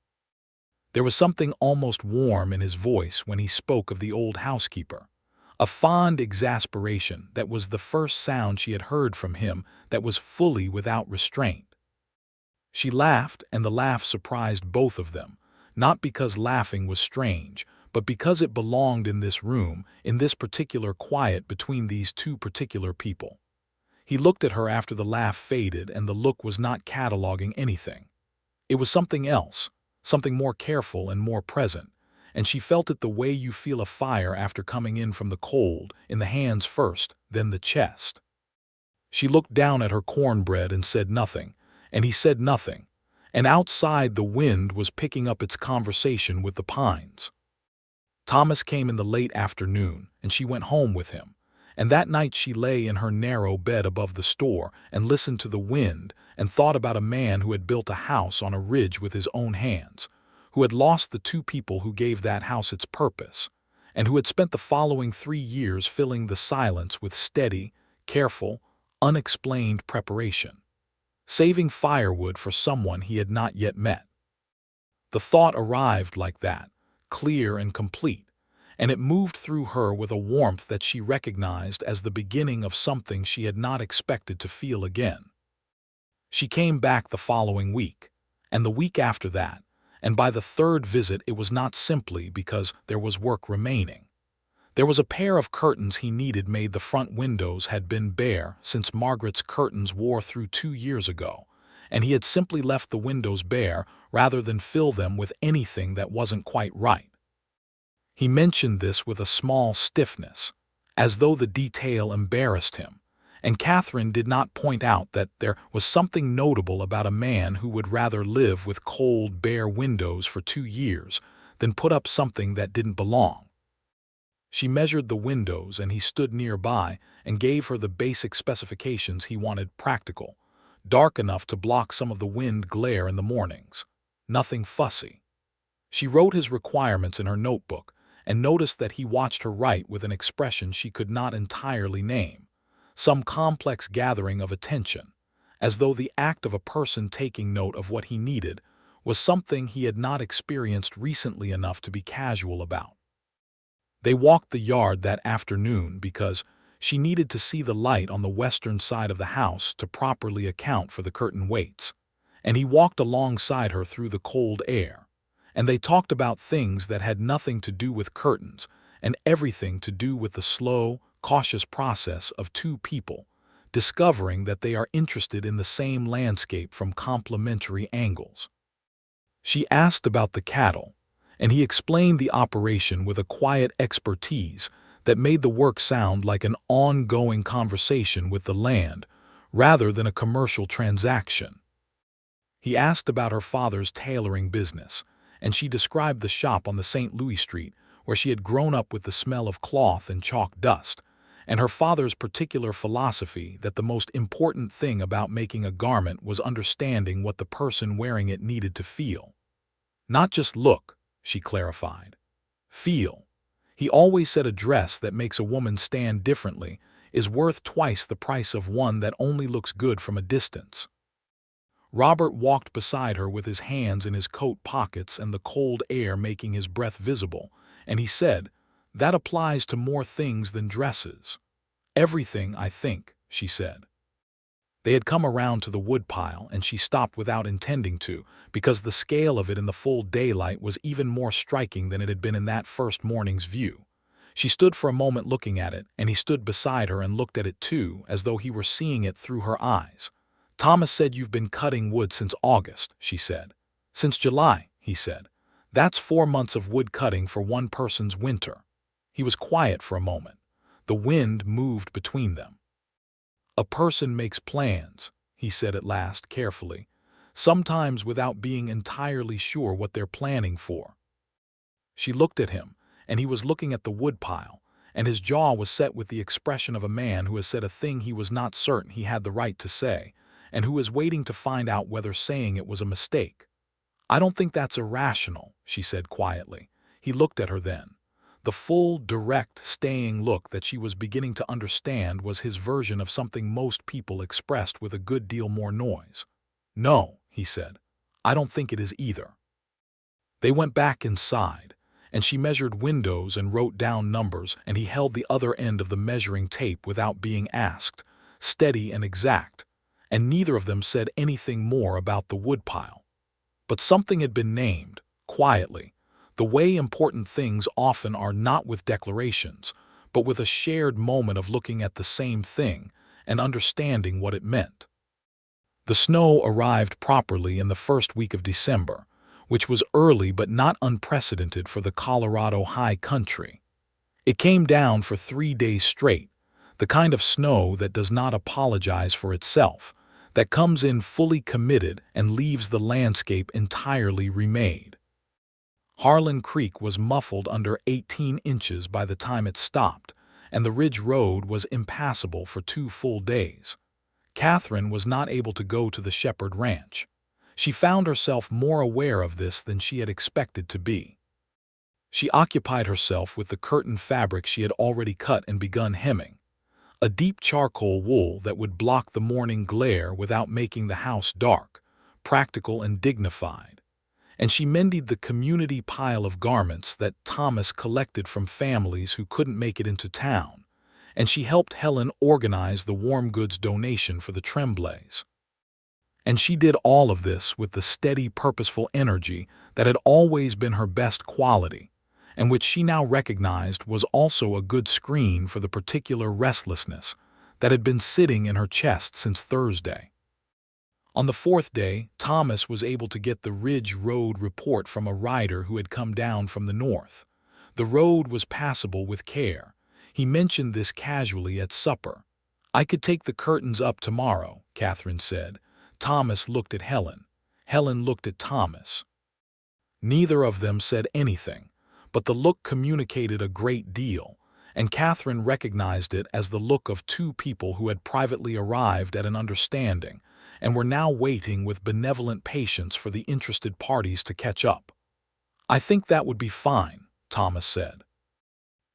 There was something almost warm in his voice when he spoke of the old housekeeper. A fond exasperation that was the first sound she had heard from him that was fully without restraint. She laughed, and the laugh surprised both of them, not because laughing was strange, but because it belonged in this room, in this particular quiet between these two particular people. He looked at her after the laugh faded, and the look was not cataloging anything. It was something else, something more careful and more present, and she felt it the way you feel a fire after coming in from the cold, in the hands first, then the chest. She looked down at her cornbread and said nothing, and he said nothing, and outside the wind was picking up its conversation with the pines. Thomas came in the late afternoon, and she went home with him, and that night she lay in her narrow bed above the store and listened to the wind and thought about a man who had built a house on a ridge with his own hands, who had lost the two people who gave that house its purpose, and who had spent the following 3 years filling the silence with steady, careful, unexplained preparation, saving firewood for someone he had not yet met. The thought arrived like that, clear and complete, and it moved through her with a warmth that she recognized as the beginning of something she had not expected to feel again. She came back the following week, and the week after that, and by the third visit it was not simply because there was work remaining. There was a pair of curtains he needed made. The front windows had been bare since Margaret's curtains wore through 2 years ago, and he had simply left the windows bare rather than fill them with anything that wasn't quite right. He mentioned this with a small stiffness, as though the detail embarrassed him, and Catherine did not point out that there was something notable about a man who would rather live with cold, bare windows for 2 years than put up something that didn't belong. She measured the windows, and he stood nearby and gave her the basic specifications he wanted: practical, dark enough to block some of the wind glare in the mornings, nothing fussy. She wrote his requirements in her notebook and noticed that he watched her write with an expression she could not entirely name, some complex gathering of attention, as though the act of a person taking note of what he needed was something he had not experienced recently enough to be casual about. They walked the yard that afternoon because she needed to see the light on the western side of the house to properly account for the curtain weights, and he walked alongside her through the cold air, and they talked about things that had nothing to do with curtains and everything to do with the slow, cautious process of two people discovering that they are interested in the same landscape from complementary angles. She asked about the cattle, and he explained the operation with a quiet expertise that made the work sound like an ongoing conversation with the land rather than a commercial transaction. He asked about her father's tailoring business, and she described the shop on the St. Louis Street where she had grown up with the smell of cloth and chalk dust, and her father's particular philosophy that the most important thing about making a garment was understanding what the person wearing it needed to feel. Not just look, she clarified. Feel. He always said a dress that makes a woman stand differently is worth twice the price of one that only looks good from a distance. Robert walked beside her with his hands in his coat pockets and the cold air making his breath visible, and he said, "That applies to more things than dresses." "Everything, I think," she said. They had come around to the woodpile, and she stopped without intending to, because the scale of it in the full daylight was even more striking than it had been in that first morning's view. She stood for a moment looking at it, and he stood beside her and looked at it too, as though he were seeing it through her eyes. "Thomas said you've been cutting wood since August," she said. "Since July," he said. "That's 4 months of wood cutting for one person's winter." He was quiet for a moment. The wind moved between them. "A person makes plans," he said at last carefully, "sometimes without being entirely sure what they're planning for." She looked at him, and he was looking at the woodpile, and his jaw was set with the expression of a man who has said a thing he was not certain he had the right to say, and who is waiting to find out whether saying it was a mistake. "I don't think that's irrational," she said quietly. He looked at her then. The full, direct, staying look that she was beginning to understand was his version of something most people expressed with a good deal more noise. "No," he said. "I don't think it is either." They went back inside, and she measured windows and wrote down numbers, and he held the other end of the measuring tape without being asked, steady and exact, and neither of them said anything more about the woodpile. But something had been named, quietly, the way important things often are, not with declarations, but with a shared moment of looking at the same thing and understanding what it meant. The snow arrived properly in the first week of December, which was early but not unprecedented for the Colorado high country. It came down for 3 days straight, the kind of snow that does not apologize for itself, that comes in fully committed and leaves the landscape entirely remade. Harlan Creek was muffled under 18 inches by the time it stopped, and the Ridge Road was impassable for 2 full days. Catherine was not able to go to the Shepherd Ranch. She found herself more aware of this than she had expected to be. She occupied herself with the curtain fabric she had already cut and begun hemming, a deep charcoal wool that would block the morning glare without making the house dark, practical and dignified. And she mended the community pile of garments that Thomas collected from families who couldn't make it into town, and she helped Helen organize the warm goods donation for the Tremblays. And she did all of this with the steady, purposeful energy that had always been her best quality, and which she now recognized was also a good screen for the particular restlessness that had been sitting in her chest since Thursday. On the 4th day, Thomas was able to get the Ridge Road report from a rider who had come down from the north. The road was passable with care. He mentioned this casually at supper. "I could take the curtains up tomorrow," Catherine said. Thomas looked at Helen. Helen looked at Thomas. Neither of them said anything, but the look communicated a great deal, and Catherine recognized it as the look of 2 people who had privately arrived at an understanding and were now waiting with benevolent patience for the interested parties to catch up. "I think that would be fine," Thomas said.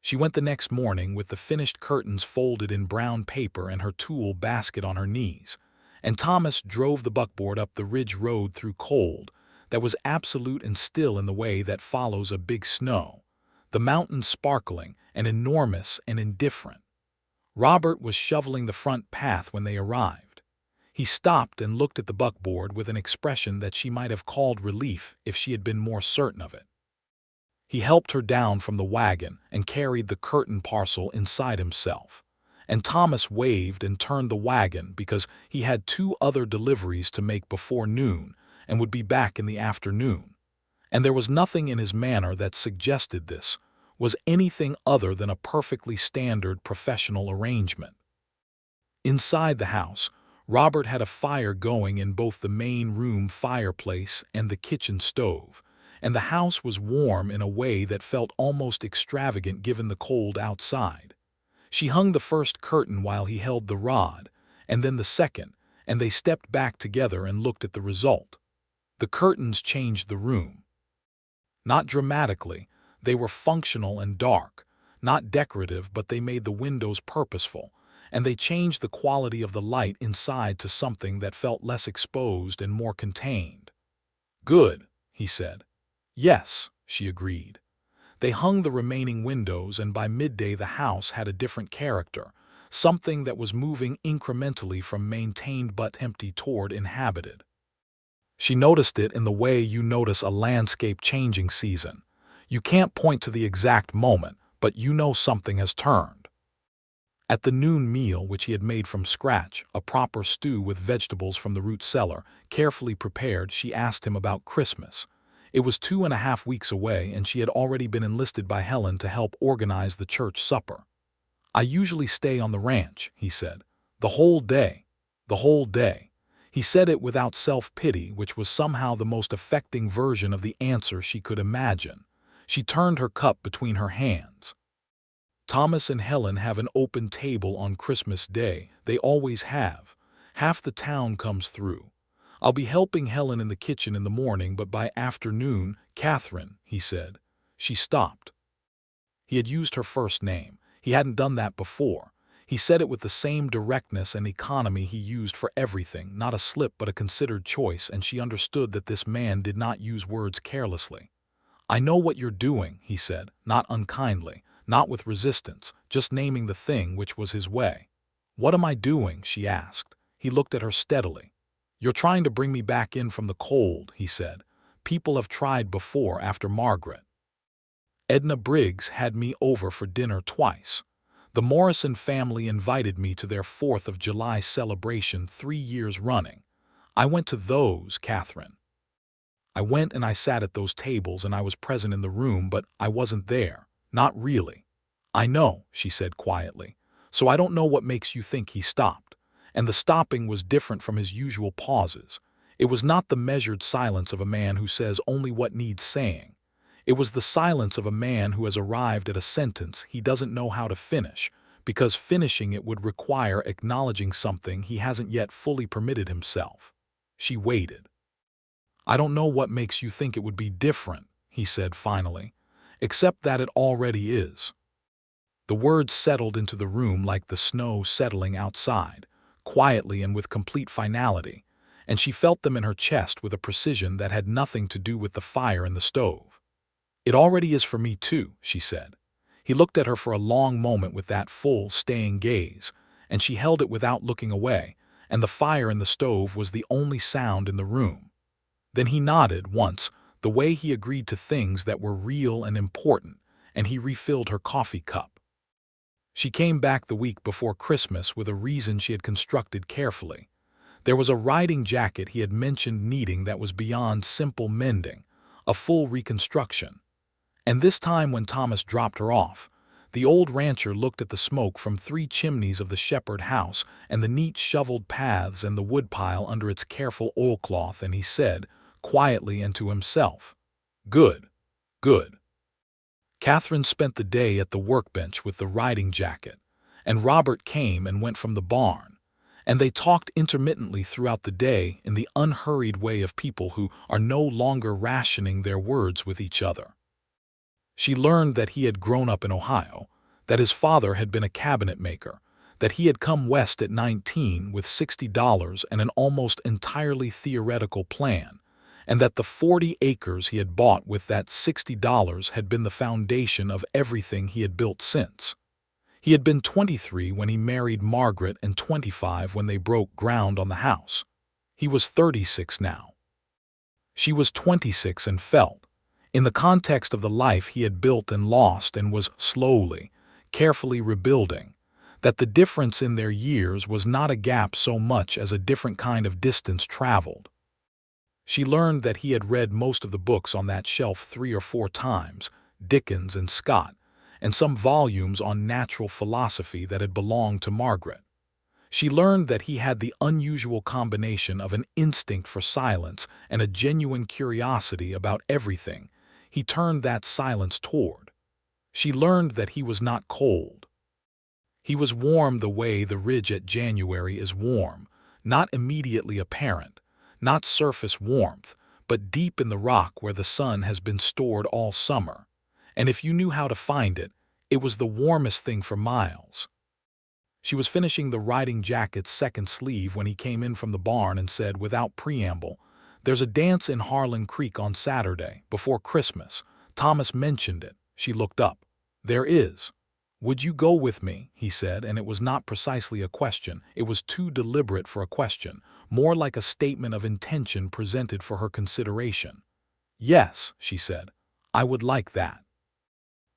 She went the next morning with the finished curtains folded in brown paper and her tool basket on her knees, and Thomas drove the buckboard up the Ridge Road through cold that was absolute and still in the way that follows a big snow, the mountains sparkling and enormous and indifferent. Robert was shoveling the front path when they arrived. He stopped and looked at the buckboard with an expression that she might have called relief if she had been more certain of it. He helped her down from the wagon and carried the curtain parcel inside himself, and Thomas waved and turned the wagon because he had 2 other deliveries to make before noon and would be back in the afternoon. And there was nothing in his manner that suggested this was anything other than a perfectly standard professional arrangement. Inside the house, Robert had a fire going in both the main room fireplace and the kitchen stove, and the house was warm in a way that felt almost extravagant given the cold outside. She hung the first curtain while he held the rod, and then the second, and they stepped back together and looked at the result. The curtains changed the room. Not dramatically, they were functional and dark, not decorative, but they made the windows purposeful, and they changed the quality of the light inside to something that felt less exposed and more contained. "Good," he said. "Yes," she agreed. They hung the remaining windows, and by midday the house had a different character, something that was moving incrementally from maintained but empty toward inhabited. She noticed it in the way you notice a landscape changing season. You can't point to the exact moment, but you know something has turned. At the noon meal, which he had made from scratch, a proper stew with vegetables from the root cellar, carefully prepared, she asked him about Christmas. It was 2.5 weeks away, and she had already been enlisted by Helen to help organize the church supper. "I usually stay on the ranch," he said. "The whole day. The whole day." He said it without self-pity, which was somehow the most affecting version of the answer she could imagine. She turned her cup between her hands. "Thomas and Helen have an open table on Christmas Day. They always have. Half the town comes through. I'll be helping Helen in the kitchen in the morning, but by afternoon, Catherine," he said. She stopped. He had used her first name. He hadn't done that before. He said it with the same directness and economy he used for everything, not a slip but a considered choice, and she understood that this man did not use words carelessly. "I know what you're doing," he said, not unkindly, not with resistance, just naming the thing, which was his way. "What am I doing?" she asked. He looked at her steadily. "You're trying to bring me back in from the cold," he said. "People have tried before after Margaret. Edna Briggs had me over for dinner twice. The Morrison family invited me to their 4th of July celebration 3 years running. I went to those, Catherine. I went and I sat at those tables and I was present in the room, but I wasn't there. Not really." "I know," she said quietly. "So I don't know what makes you think he stopped." And the stopping was different from his usual pauses. It was not the measured silence of a man who says only what needs saying. It was the silence of a man who has arrived at a sentence he doesn't know how to finish, because finishing it would require acknowledging something he hasn't yet fully permitted himself. She waited. "I don't know what makes you think it would be different," he said finally, "except that it already is." The words settled into the room like the snow settling outside, quietly and with complete finality, and she felt them in her chest with a precision that had nothing to do with the fire in the stove. "It already is for me too," she said. He looked at her for a long moment with that full, staying gaze, and she held it without looking away, and the fire in the stove was the only sound in the room. Then he nodded once, the way he agreed to things that were real and important, and he refilled her coffee cup. She came back the week before Christmas with a reason she had constructed carefully. There was a riding jacket he had mentioned needing that was beyond simple mending, a full reconstruction. And this time when Thomas dropped her off, the old rancher looked at the smoke from 3 chimneys of the Shepherd house and the neat shoveled paths and the woodpile under its careful oilcloth, and he said, quietly and to himself, "Good, good." Catherine spent the day at the workbench with the riding jacket, and Robert came and went from the barn, and they talked intermittently throughout the day in the unhurried way of people who are no longer rationing their words with each other. She learned that he had grown up in Ohio, that his father had been a cabinet maker, that he had come west at 19 with $60 and an almost entirely theoretical plan, and that the 40 acres he had bought with that $60 had been the foundation of everything he had built since. He had been 23 when he married Margaret and 25 when they broke ground on the house. He was 36 now. She was 26 and felt, in the context of the life he had built and lost and was slowly, carefully rebuilding, that the difference in their years was not a gap so much as a different kind of distance traveled. She learned that he had read most of the books on that shelf 3 or 4 times, Dickens and Scott, and some volumes on natural philosophy that had belonged to Margaret. She learned that he had the unusual combination of an instinct for silence and a genuine curiosity about everything he turned that silence toward. She learned that he was not cold. He was warm the way the ridge at January is warm, not immediately apparent, not surface warmth, but deep in the rock where the sun has been stored all summer. And if you knew how to find it, it was the warmest thing for miles. She was finishing the riding jacket's second sleeve when he came in from the barn and said, without preamble, "There's a dance in Harlan Creek on Saturday, before Christmas. Thomas mentioned it." She looked up. "There is. Would you go with me?" he said, and it was not precisely a question. It was too deliberate for a question, more like a statement of intention presented for her consideration. "Yes," she said. "I would like that."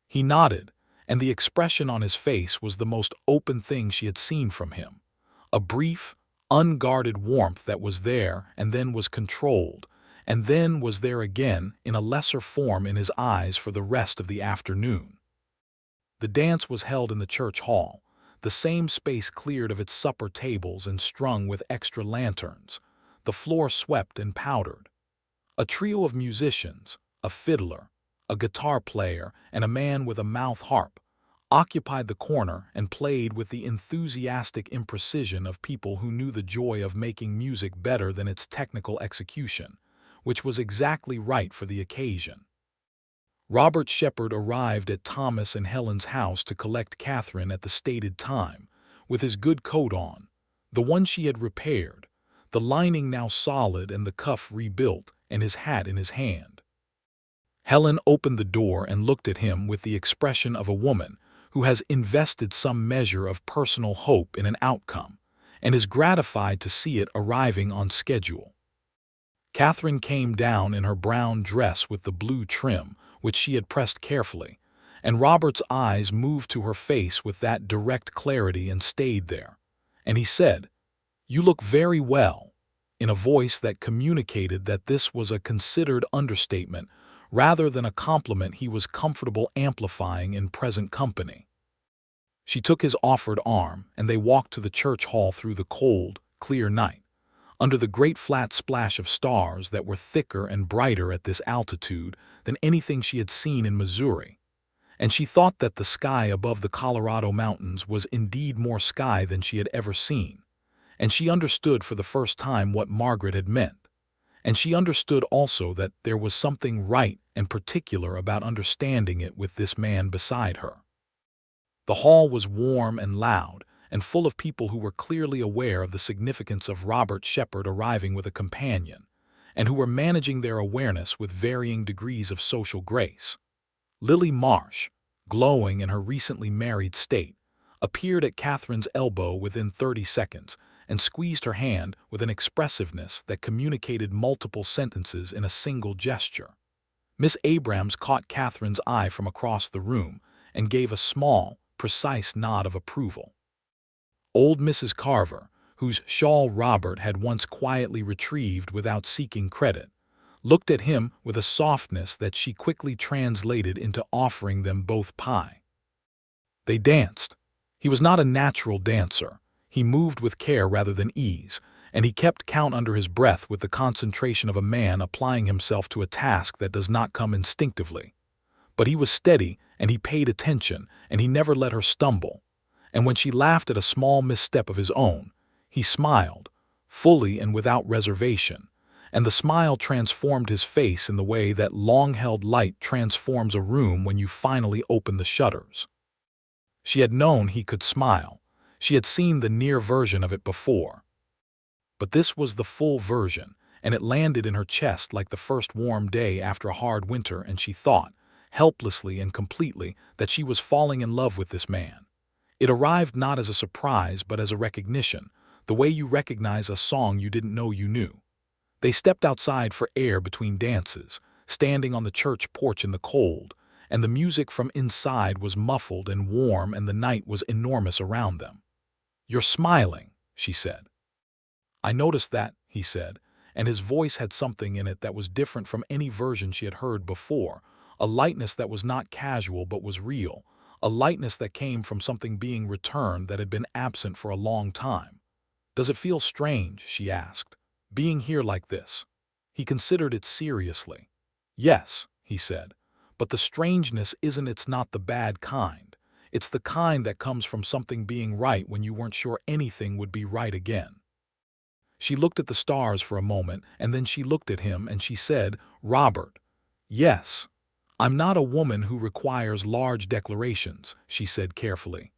He nodded, and the expression on his face was the most open thing she had seen from him. A brief, unguarded warmth that was there and then was controlled, and then was there again in a lesser form in his eyes for the rest of the afternoon. The dance was held in the church hall, the same space cleared of its supper tables and strung with extra lanterns, the floor swept and powdered. A trio of musicians, a fiddler, a guitar player, and a man with a mouth harp, occupied the corner and played with the enthusiastic imprecision of people who knew the joy of making music better than its technical execution, which was exactly right for the occasion. Robert Shepherd arrived at Thomas and Helen's house to collect Catherine at the stated time, with his good coat on, the one she had repaired, the lining now solid and the cuff rebuilt, and his hat in his hand. Helen opened the door and looked at him with the expression of a woman who has invested some measure of personal hope in an outcome, and is gratified to see it arriving on schedule. Catherine came down in her brown dress with the blue trim, which she had pressed carefully, and Robert's eyes moved to her face with that direct clarity and stayed there. And he said, "You look very well," in a voice that communicated that this was a considered understatement rather than a compliment he was comfortable amplifying in present company. She took his offered arm, and they walked to the church hall through the cold, clear night, under the great flat splash of stars that were thicker and brighter at this altitude than anything she had seen in Missouri, and she thought that the sky above the Colorado mountains was indeed more sky than she had ever seen, and she understood for the first time what Margaret had meant, and she understood also that there was something right and particular about understanding it with this man beside her. The hall was warm and loud, and full of people who were clearly aware of the significance of Robert Shepherd arriving with a companion, and who were managing their awareness with varying degrees of social grace. Lily Marsh, glowing in her recently married state, appeared at Catherine's elbow within 30 seconds and squeezed her hand with an expressiveness that communicated multiple sentences in a single gesture. Miss Abrams caught Catherine's eye from across the room and gave a small, precise nod of approval. Old Mrs. Carver, whose shawl Robert had once quietly retrieved without seeking credit, looked at him with a softness that she quickly translated into offering them both pie. They danced. He was not a natural dancer. He moved with care rather than ease, and he kept count under his breath with the concentration of a man applying himself to a task that does not come instinctively. But he was steady, and he paid attention, and he never let her stumble. And when she laughed at a small misstep of his own, he smiled, fully and without reservation, and the smile transformed his face in the way that long-held light transforms a room when you finally open the shutters. She had known he could smile. She had seen the near version of it before. But this was the full version, and it landed in her chest like the first warm day after a hard winter, and she thought, helplessly and completely, that she was falling in love with this man. It arrived not as a surprise but as a recognition, the way you recognize a song you didn't know you knew. They stepped outside for air between dances, standing on the church porch in the cold, and the music from inside was muffled and warm, and the night was enormous around them. "You're smiling," she said. "I noticed that," he said, and his voice had something in it that was different from any version she had heard before, a lightness that was not casual but was real, a lightness that came from something being returned that had been absent for a long time. "Does it feel strange," she asked, "being here like this?" He considered it seriously. "Yes," he said, "but the strangeness isn't, it's not the bad kind. It's the kind that comes from something being right when you weren't sure anything would be right again." She looked at the stars for a moment, and then she looked at him and she said, "Robert, yes. I'm not a woman who requires large declarations," she said carefully.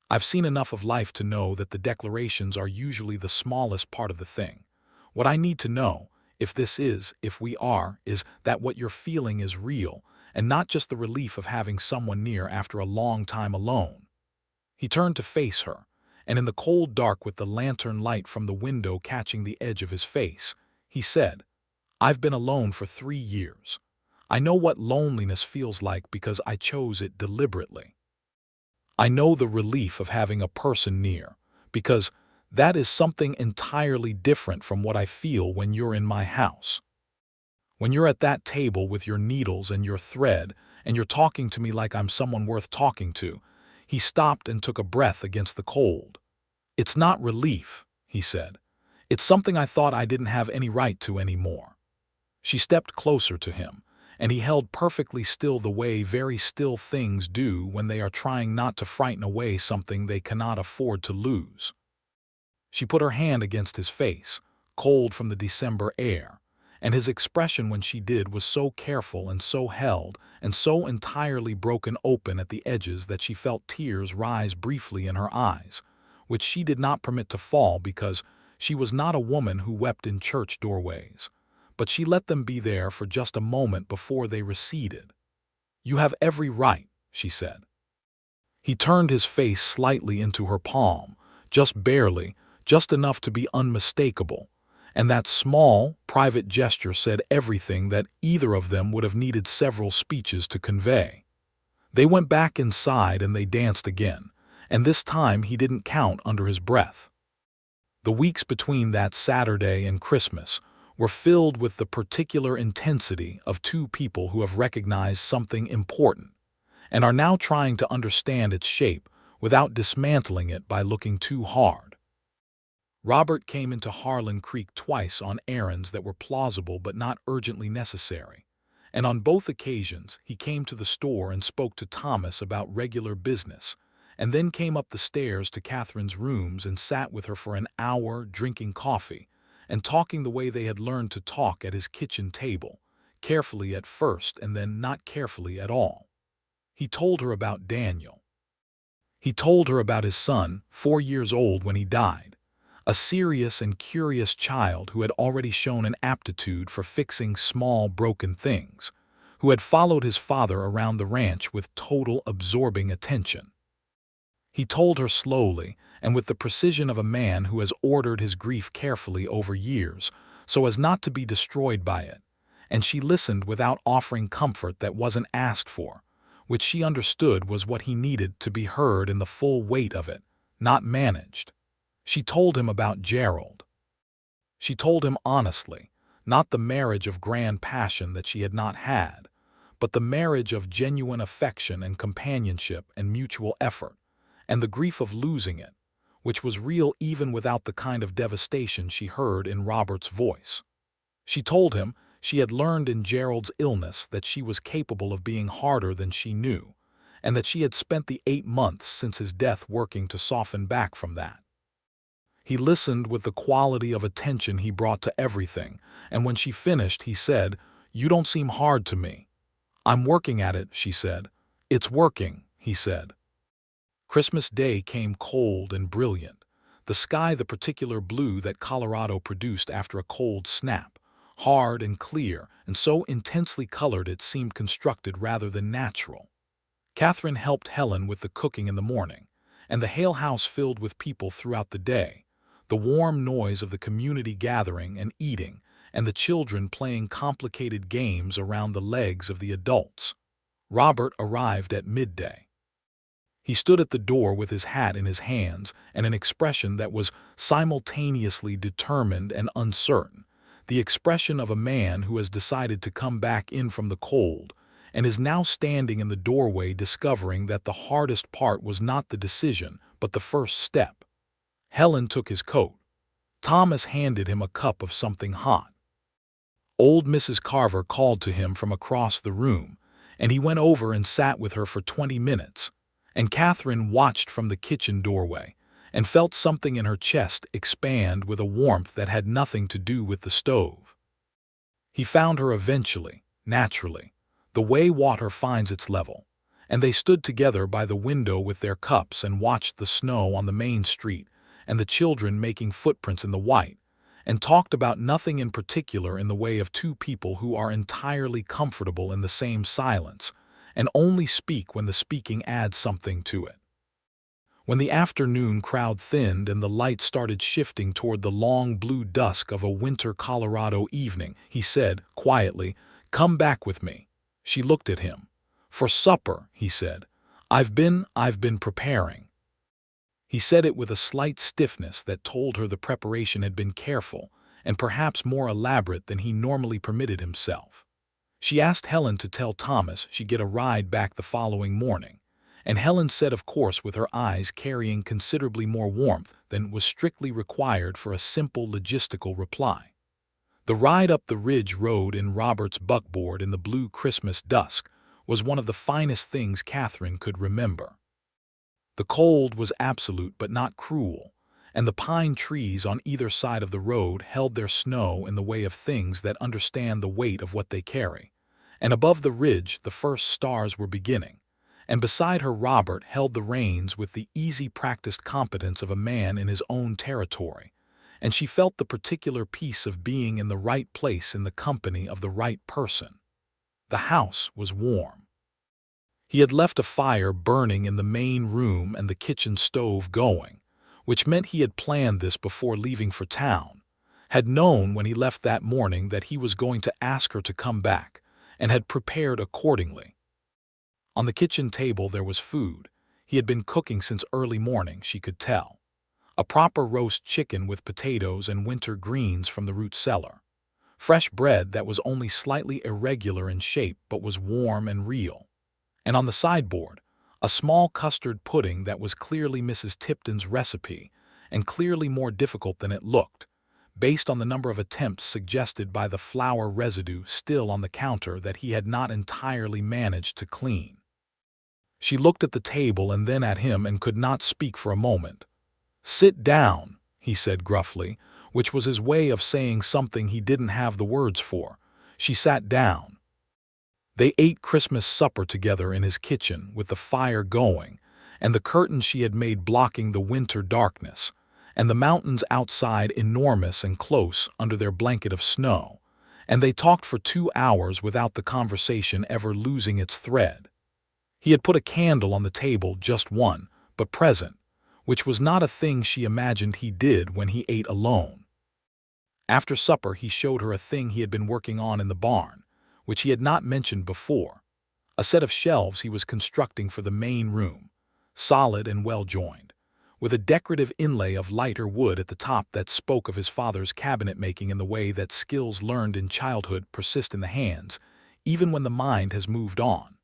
"I've seen enough of life to know that the declarations are usually the smallest part of the thing. What I need to know, if we are, is that what you're feeling is real, and not just the relief of having someone near after a long time alone." He turned to face her, and in the cold dark, with the lantern light from the window catching the edge of his face, he said, "I've been alone for 3 years. I know what loneliness feels like because I chose it deliberately. I know the relief of having a person near, because that is something entirely different from what I feel when you're in my house. When you're at that table with your needles and your thread, and you're talking to me like I'm someone worth talking to." He stopped and took a breath against the cold. "It's not relief," he said. "It's something I thought I didn't have any right to anymore." She stepped closer to him, and he held perfectly still, the way very still things do when they are trying not to frighten away something they cannot afford to lose. She put her hand against his face, cold from the December air, and his expression when she did was so careful and so held and so entirely broken open at the edges that she felt tears rise briefly in her eyes, which she did not permit to fall because she was not a woman who wept in church doorways, but she let them be there for just a moment before they receded. "You have every right," she said. He turned his face slightly into her palm, just barely, just enough to be unmistakable, and that small, private gesture said everything that either of them would have needed several speeches to convey. They went back inside and they danced again, and this time he didn't count under his breath. The weeks between that Saturday and Christmas were filled with the particular intensity of two people who have recognized something important and are now trying to understand its shape without dismantling it by looking too hard. Robert came into Harlan Creek twice on errands that were plausible but not urgently necessary, and on both occasions he came to the store and spoke to Thomas about regular business, and then came up the stairs to Catherine's rooms and sat with her for an hour drinking coffee and talking the way they had learned to talk at his kitchen table, carefully at first and then not carefully at all. He told her about Daniel. He told her about his son, 4 years old when he died, a serious and curious child who had already shown an aptitude for fixing small broken things, who had followed his father around the ranch with total absorbing attention. He told her slowly and with the precision of a man who has ordered his grief carefully over years so as not to be destroyed by it, and she listened without offering comfort that wasn't asked for, which she understood was what he needed to be heard in the full weight of it, not managed. She told him about Gerald. She told him honestly, not the marriage of grand passion that she had not had, but the marriage of genuine affection and companionship and mutual effort, and the grief of losing it, which was real even without the kind of devastation she heard in Robert's voice. She told him she had learned in Gerald's illness that she was capable of being harder than she knew, and that she had spent the 8 months since his death working to soften back from that. He listened with the quality of attention he brought to everything, and when she finished, he said, "You don't seem hard to me." "I'm working at it," she said. "It's working," he said. Christmas Day came cold and brilliant, the sky the particular blue that Colorado produced after a cold snap, hard and clear and so intensely colored it seemed constructed rather than natural. Catherine helped Helen with the cooking in the morning, and the Hale house filled with people throughout the day, the warm noise of the community gathering and eating, and the children playing complicated games around the legs of the adults. Robert arrived at midday. He stood at the door with his hat in his hands and an expression that was simultaneously determined and uncertain, the expression of a man who has decided to come back in from the cold and is now standing in the doorway discovering that the hardest part was not the decision, but the first step. Helen took his coat. Thomas handed him a cup of something hot. Old Mrs. Carver called to him from across the room, and he went over and sat with her for 20 minutes, and Catherine watched from the kitchen doorway and felt something in her chest expand with a warmth that had nothing to do with the stove. He found her eventually, naturally, the way water finds its level, and they stood together by the window with their cups and watched the snow on the main street and the children making footprints in the white, and talked about nothing in particular in the way of two people who are entirely comfortable in the same silence and only speak when the speaking adds something to it. When the afternoon crowd thinned and the light started shifting toward the long blue dusk of a winter Colorado evening, he said, quietly, "Come back with me." She looked at him. "For supper," he said. I've been preparing." He said it with a slight stiffness that told her the preparation had been careful and perhaps more elaborate than he normally permitted himself. She asked Helen to tell Thomas she'd get a ride back the following morning, and Helen said of course with her eyes carrying considerably more warmth than was strictly required for a simple logistical reply. The ride up the ridge road in Robert's buckboard in the blue Christmas dusk was one of the finest things Catherine could remember. The cold was absolute but not cruel, and the pine trees on either side of the road held their snow in the way of things that understand the weight of what they carry. And above the ridge the first stars were beginning, and beside her Robert held the reins with the easy practiced competence of a man in his own territory, and she felt the particular peace of being in the right place in the company of the right person. The house was warm. He had left a fire burning in the main room and the kitchen stove going, which meant he had planned this before leaving for town, had known when he left that morning that he was going to ask her to come back, and had prepared accordingly. On the kitchen table there was food. He had been cooking since early morning, she could tell. A proper roast chicken with potatoes and winter greens from the root cellar. Fresh bread that was only slightly irregular in shape but was warm and real. And on the sideboard, a small custard pudding that was clearly Mrs. Tipton's recipe and clearly more difficult than it looked, based on the number of attempts suggested by the flour residue still on the counter that he had not entirely managed to clean. She looked at the table and then at him and could not speak for a moment. "Sit down," he said gruffly, which was his way of saying something he didn't have the words for. She sat down. They ate Christmas supper together in his kitchen with the fire going, and the curtains she had made blocking the winter darkness, and the mountains outside enormous and close under their blanket of snow, and they talked for 2 hours without the conversation ever losing its thread. He had put a candle on the table, just one, but present, which was not a thing she imagined he did when he ate alone. After supper he showed her a thing he had been working on in the barn, which he had not mentioned before, a set of shelves he was constructing for the main room, solid and well-joined, with a decorative inlay of lighter wood at the top that spoke of his father's cabinet-making in the way that skills learned in childhood persist in the hands, even when the mind has moved on.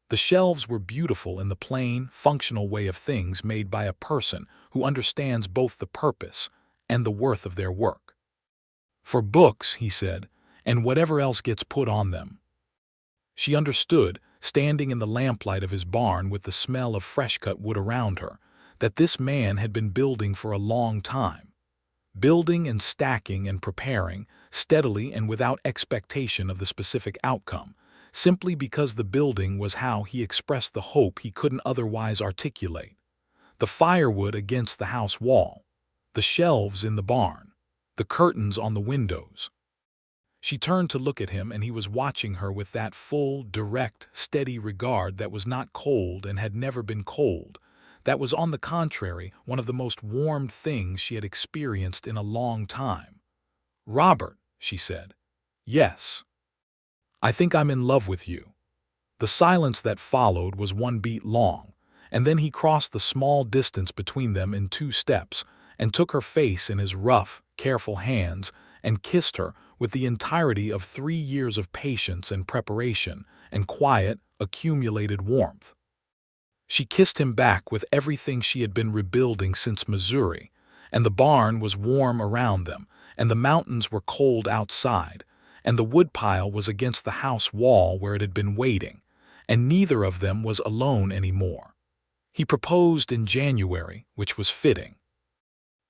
The shelves were beautiful in the plain, functional way of things made by a person who understands both the purpose and the worth of their work. "For books," he said, "and whatever else gets put on them." She understood, standing in the lamplight of his barn with the smell of fresh-cut wood around her, that this man had been building for a long time. Building and stacking and preparing, steadily and without expectation of the specific outcome, simply because the building was how he expressed the hope he couldn't otherwise articulate. The firewood against the house wall, the shelves in the barn, the curtains on the windows. She turned to look at him, and he was watching her with that full, direct, steady regard that was not cold and had never been cold, that was on the contrary one of the most warmed things she had experienced in a long time. "Robert," she said. "Yes. I think I'm in love with you." The silence that followed was 1 beat long, and then he crossed the small distance between them in 2 steps and took her face in his rough, careful hands and kissed her with the entirety of 3 years of patience and preparation and quiet, accumulated warmth. She kissed him back with everything she had been rebuilding since Missouri, and the barn was warm around them, and the mountains were cold outside, and the woodpile was against the house wall where it had been waiting, and neither of them was alone anymore. He proposed in January, which was fitting.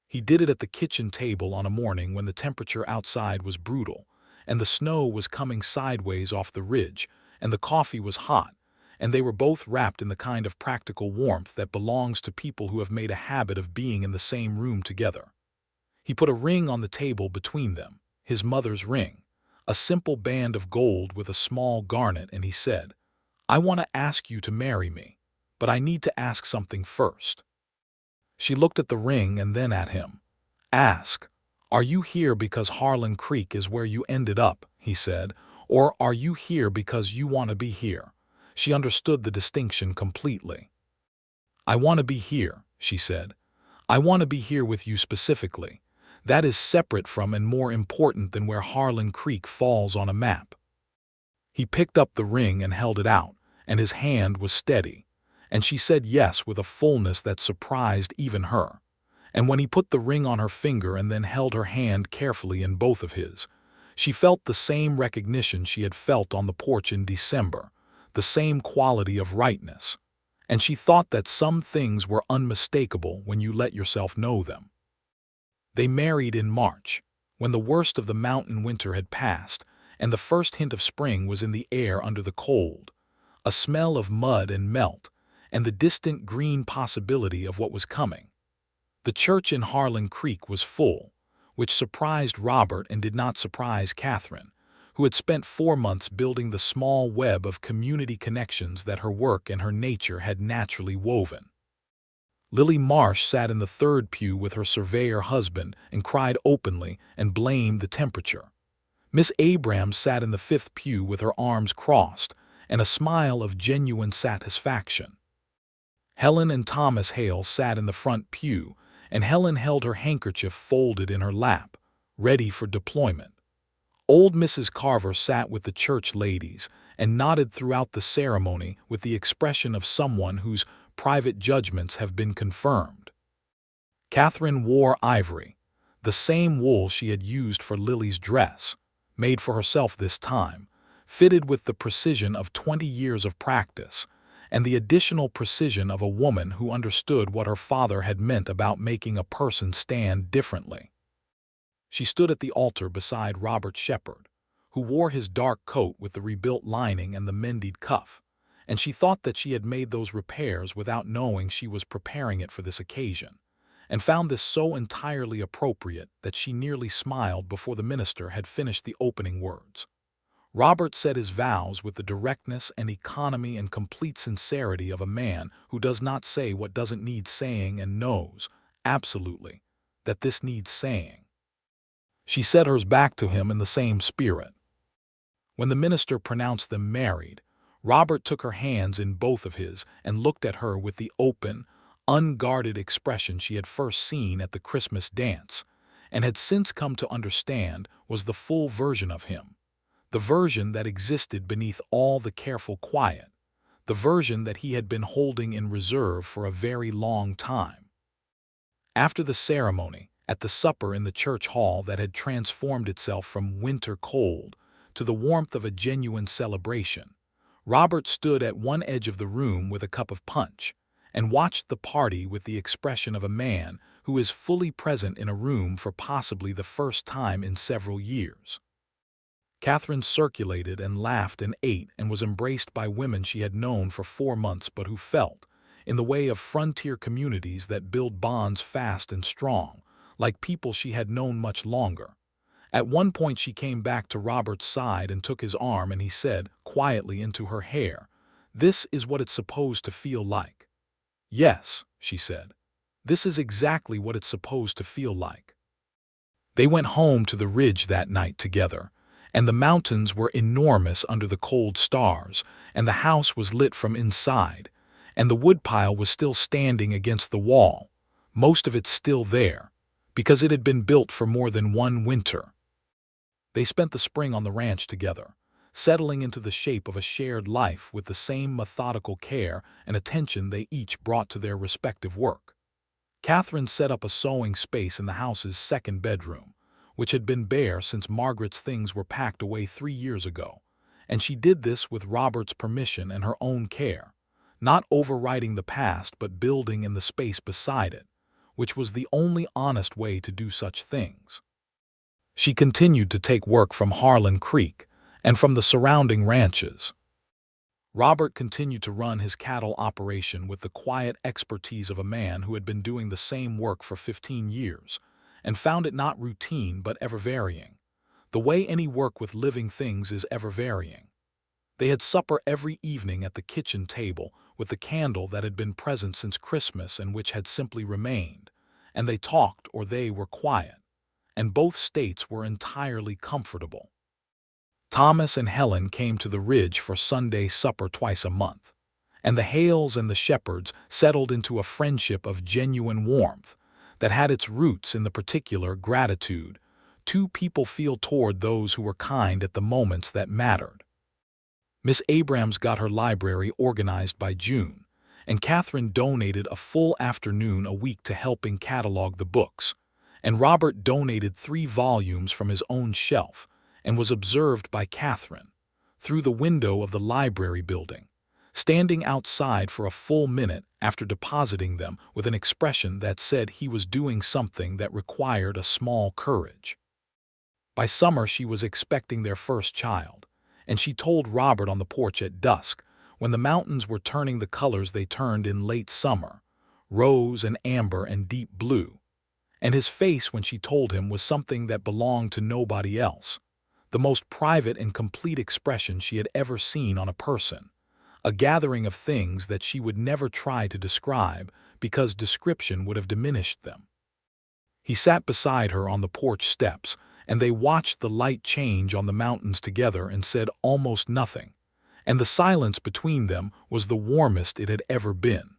He did it at the kitchen table on a morning when the temperature outside was brutal, and the snow was coming sideways off the ridge, and the coffee was hot, and they were both wrapped in the kind of practical warmth that belongs to people who have made a habit of being in the same room together. He put a ring on the table between them, his mother's ring, a simple band of gold with a small garnet, and he said, "I want to ask you to marry me, but I need to ask something first." She looked at the ring and then at him. "Ask, are you here because Harlan Creek is where you ended up," he said, "or are you here because you want to be here?" She understood the distinction completely. "I want to be here," she said. "I want to be here with you specifically. That is separate from and more important than where Harlan Creek falls on a map." He picked up the ring and held it out, and his hand was steady, and she said yes with a fullness that surprised even her. And when he put the ring on her finger and then held her hand carefully in both of his, she felt the same recognition she had felt on the porch in December, the same quality of rightness, and she thought that some things were unmistakable when you let yourself know them. They married in March, when the worst of the mountain winter had passed, and the first hint of spring was in the air under the cold, a smell of mud and melt, and the distant green possibility of what was coming. The church in Harlan Creek was full, which surprised Robert and did not surprise Catherine, who had spent 4 months building the small web of community connections that her work and her nature had naturally woven. Lily Marsh sat in the third pew with her surveyor husband and cried openly and blamed the temperature. Miss Abrams sat in the fifth pew with her arms crossed and a smile of genuine satisfaction. Helen and Thomas Hale sat in the front pew, and Helen held her handkerchief folded in her lap, ready for deployment. Old Mrs. Carver sat with the church ladies and nodded throughout the ceremony with the expression of someone whose private judgments have been confirmed. Catherine wore ivory, the same wool she had used for Lily's dress, made for herself this time, fitted with the precision of 20 years of practice, and the additional precision of a woman who understood what her father had meant about making a person stand differently. She stood at the altar beside Robert Shepherd, who wore his dark coat with the rebuilt lining and the mended cuff, and she thought that she had made those repairs without knowing she was preparing it for this occasion, and found this so entirely appropriate that she nearly smiled before the minister had finished the opening words. Robert said his vows with the directness and economy and complete sincerity of a man who does not say what doesn't need saying and knows, absolutely, that this needs saying. She said hers back to him in the same spirit. When the minister pronounced them married, Robert took her hands in both of his and looked at her with the open, unguarded expression she had first seen at the Christmas dance, and had since come to understand was the full version of him, the version that existed beneath all the careful quiet, the version that he had been holding in reserve for a very long time. After the ceremony, at the supper in the church hall that had transformed itself from winter cold to the warmth of a genuine celebration, Robert stood at one edge of the room with a cup of punch and watched the party with the expression of a man who is fully present in a room for possibly the first time in several years. Catherine circulated and laughed and ate and was embraced by women she had known for 4 months but who felt, in the way of frontier communities that build bonds fast and strong, like people she had known much longer. At one point she came back to Robert's side and took his arm, and he said, quietly into her hair, "This is what it's supposed to feel like." "Yes," she said, "this is exactly what it's supposed to feel like." They went home to the ridge that night together, and the mountains were enormous under the cold stars, and the house was lit from inside, and the woodpile was still standing against the wall, most of it still there, because it had been built for more than one winter. They spent the spring on the ranch together, settling into the shape of a shared life with the same methodical care and attention they each brought to their respective work. Catherine set up a sewing space in the house's second bedroom, which had been bare since Margaret's things were packed away 3 years ago, and she did this with Robert's permission and her own care, not overriding the past but building in the space beside it, which was the only honest way to do such things. She continued to take work from Harlan Creek and from the surrounding ranches. Robert continued to run his cattle operation with the quiet expertise of a man who had been doing the same work for 15 years and found it not routine but ever-varying, the way any work with living things is ever-varying. They had supper every evening at the kitchen table with the candle that had been present since Christmas and which had simply remained, and they talked or they were quiet, and both states were entirely comfortable. Thomas and Helen came to the Ridge for Sunday supper twice a month, and the Hales and the Shepherds settled into a friendship of genuine warmth that had its roots in the particular gratitude two people feel toward those who were kind at the moments that mattered. Miss Abrams got her library organized by June, and Catherine donated a full afternoon a week to helping catalog the books, and Robert donated 3 volumes from his own shelf and was observed by Catherine, through the window of the library building, standing outside for a full minute after depositing them with an expression that said he was doing something that required a small courage. By summer she was expecting their first child, and she told Robert on the porch at dusk, when the mountains were turning the colors they turned in late summer, rose and amber and deep blue, and his face when she told him was something that belonged to nobody else, the most private and complete expression she had ever seen on a person, a gathering of things that she would never try to describe because description would have diminished them. He sat beside her on the porch steps, and they watched the light change on the mountains together and said almost nothing, and the silence between them was the warmest it had ever been.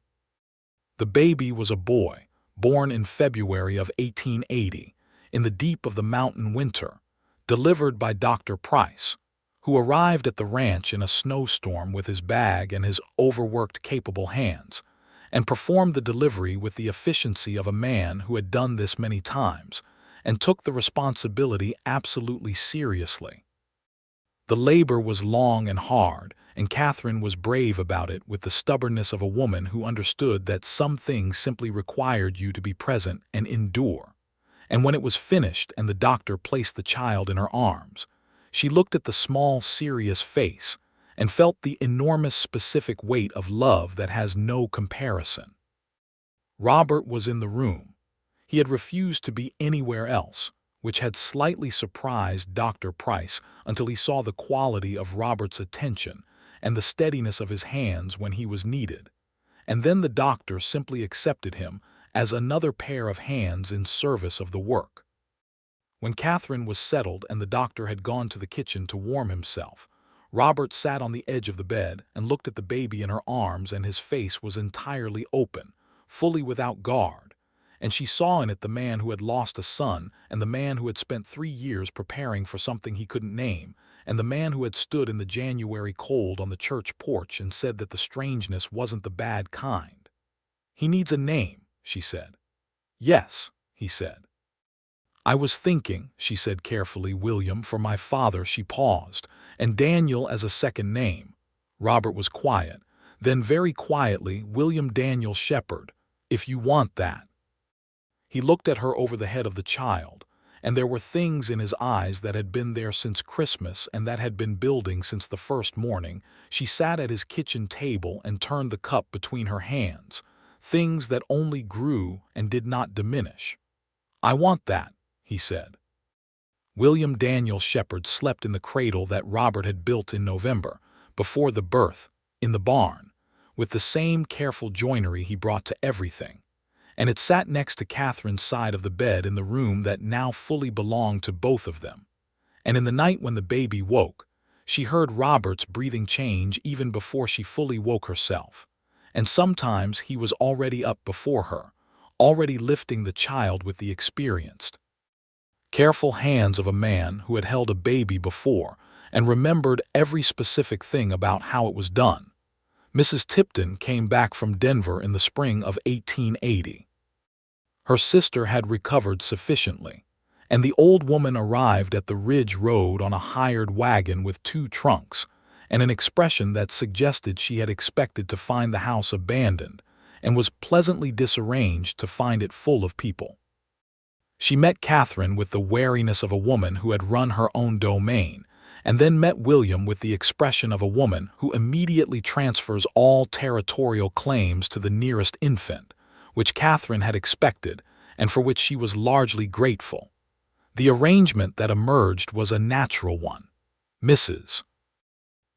The baby was a boy, born in February of 1880, in the deep of the mountain winter, delivered by Dr. Price, who arrived at the ranch in a snowstorm with his bag and his overworked capable hands, and performed the delivery with the efficiency of a man who had done this many times, and took the responsibility absolutely seriously. The labor was long and hard, and Catherine was brave about it with the stubbornness of a woman who understood that some things simply required you to be present and endure. And when it was finished and the doctor placed the child in her arms, she looked at the small, serious face and felt the enormous specific weight of love that has no comparison. Robert was in the room. He had refused to be anywhere else, which had slightly surprised Dr. Price until he saw the quality of Robert's attention and the steadiness of his hands when he was needed, and then the doctor simply accepted him as another pair of hands in service of the work. When Catherine was settled and the doctor had gone to the kitchen to warm himself, Robert sat on the edge of the bed and looked at the baby in her arms, and his face was entirely open, fully without guard, and she saw in it the man who had lost a son and the man who had spent 3 years preparing for something he couldn't name, and the man who had stood in the January cold on the church porch and said that the strangeness wasn't the bad kind. "He needs a name," she said. "Yes," he said. "I was thinking," she said carefully, "William for my father." She paused, "and Daniel as a second name." Robert was quiet. Then very quietly, "William Daniel Shepherd, if you want that." He looked at her over the head of the child, and there were things in his eyes that had been there since Christmas and that had been building since the first morning. She sat at his kitchen table and turned the cup between her hands, things that only grew and did not diminish. "I want that," he said. William Daniel Shepherd slept in the cradle that Robert had built in November, before the birth, in the barn, with the same careful joinery he brought to everything, and it sat next to Catherine's side of the bed in the room that now fully belonged to both of them, And in the night when the baby woke, she heard Robert's breathing change even before she fully woke herself. And sometimes he was already up before her, already lifting the child with the experienced, careful hands of a man who had held a baby before and remembered every specific thing about how it was done. Mrs. Tipton came back from Denver in the spring of 1880. Her sister had recovered sufficiently, and the old woman arrived at the Ridge Road on a hired wagon with 2 trunks, and an expression that suggested she had expected to find the house abandoned and was pleasantly disarranged to find it full of people. She met Catherine with the wariness of a woman who had run her own domain, and then met William with the expression of a woman who immediately transfers all territorial claims to the nearest infant, which Catherine had expected and for which she was largely grateful. The arrangement that emerged was a natural one. Mrs.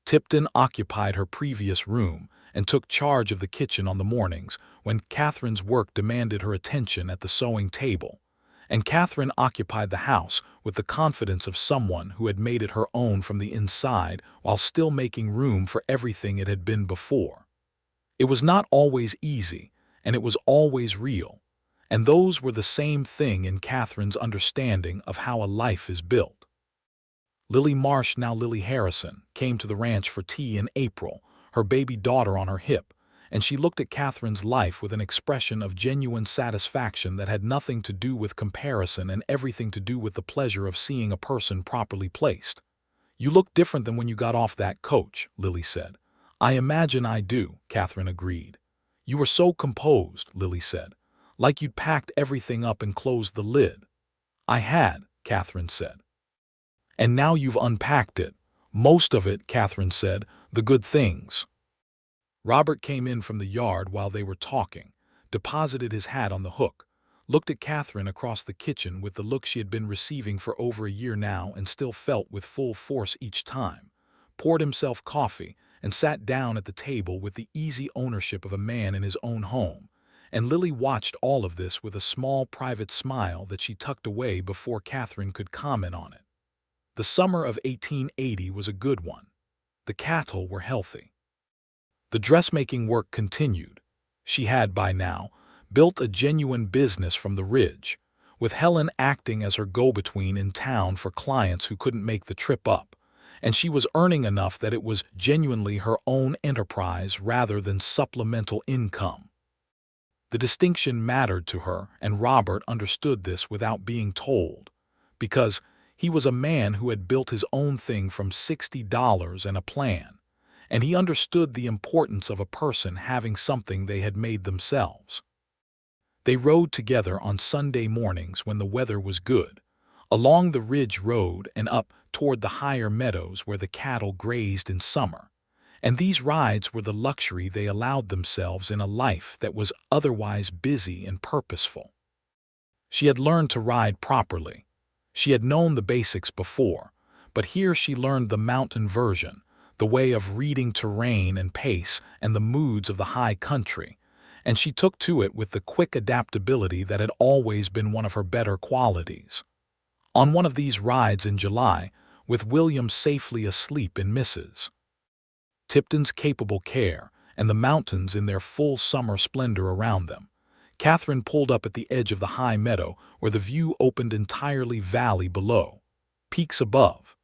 Tipton occupied her previous room and took charge of the kitchen on the mornings when Catherine's work demanded her attention at the sewing table, and Catherine occupied the house with the confidence of someone who had made it her own from the inside while still making room for everything it had been before. It was not always easy, and it was always real, and those were the same thing in Catherine's understanding of how a life is built. Lily Marsh, now Lily Harrison, came to the ranch for tea in April, her baby daughter on her hip, and she looked at Catherine's life with an expression of genuine satisfaction that had nothing to do with comparison and everything to do with the pleasure of seeing a person properly placed. "You look different than when you got off that coach," Lily said. "I imagine I do," Catherine agreed. "You were so composed," Lily said, "like you'd packed everything up and closed the lid." "I had," Catherine said. "And now you've unpacked it. Most of it," Catherine said, "the good things." Robert came in from the yard while they were talking, deposited his hat on the hook, looked at Catherine across the kitchen with the look she had been receiving for over a year now and still felt with full force each time, poured himself coffee, and sat down at the table with the easy ownership of a man in his own home, and Lily watched all of this with a small private smile that she tucked away before Catherine could comment on it. The summer of 1880 was a good one. The cattle were healthy. The dressmaking work continued. She had, by now, built a genuine business from the Ridge, with Helen acting as her go-between in town for clients who couldn't make the trip up, and she was earning enough that it was genuinely her own enterprise rather than supplemental income. The distinction mattered to her, and Robert understood this without being told, because he was a man who had built his own thing from $60 and a plan, and he understood the importance of a person having something they had made themselves. They rode together on Sunday mornings when the weather was good, along the Ridge Road and up toward the higher meadows where the cattle grazed in summer, and these rides were the luxury they allowed themselves in a life that was otherwise busy and purposeful. She had learned to ride properly. She had known the basics before, but here she learned the mountain version, the way of reading terrain and pace and the moods of the high country, and she took to it with the quick adaptability that had always been one of her better qualities. On one of these rides in July, with William safely asleep in Mrs. Tipton's capable care and the mountains in their full summer splendor around them, Catherine pulled up at the edge of the high meadow where the view opened entirely valley below, peaks above,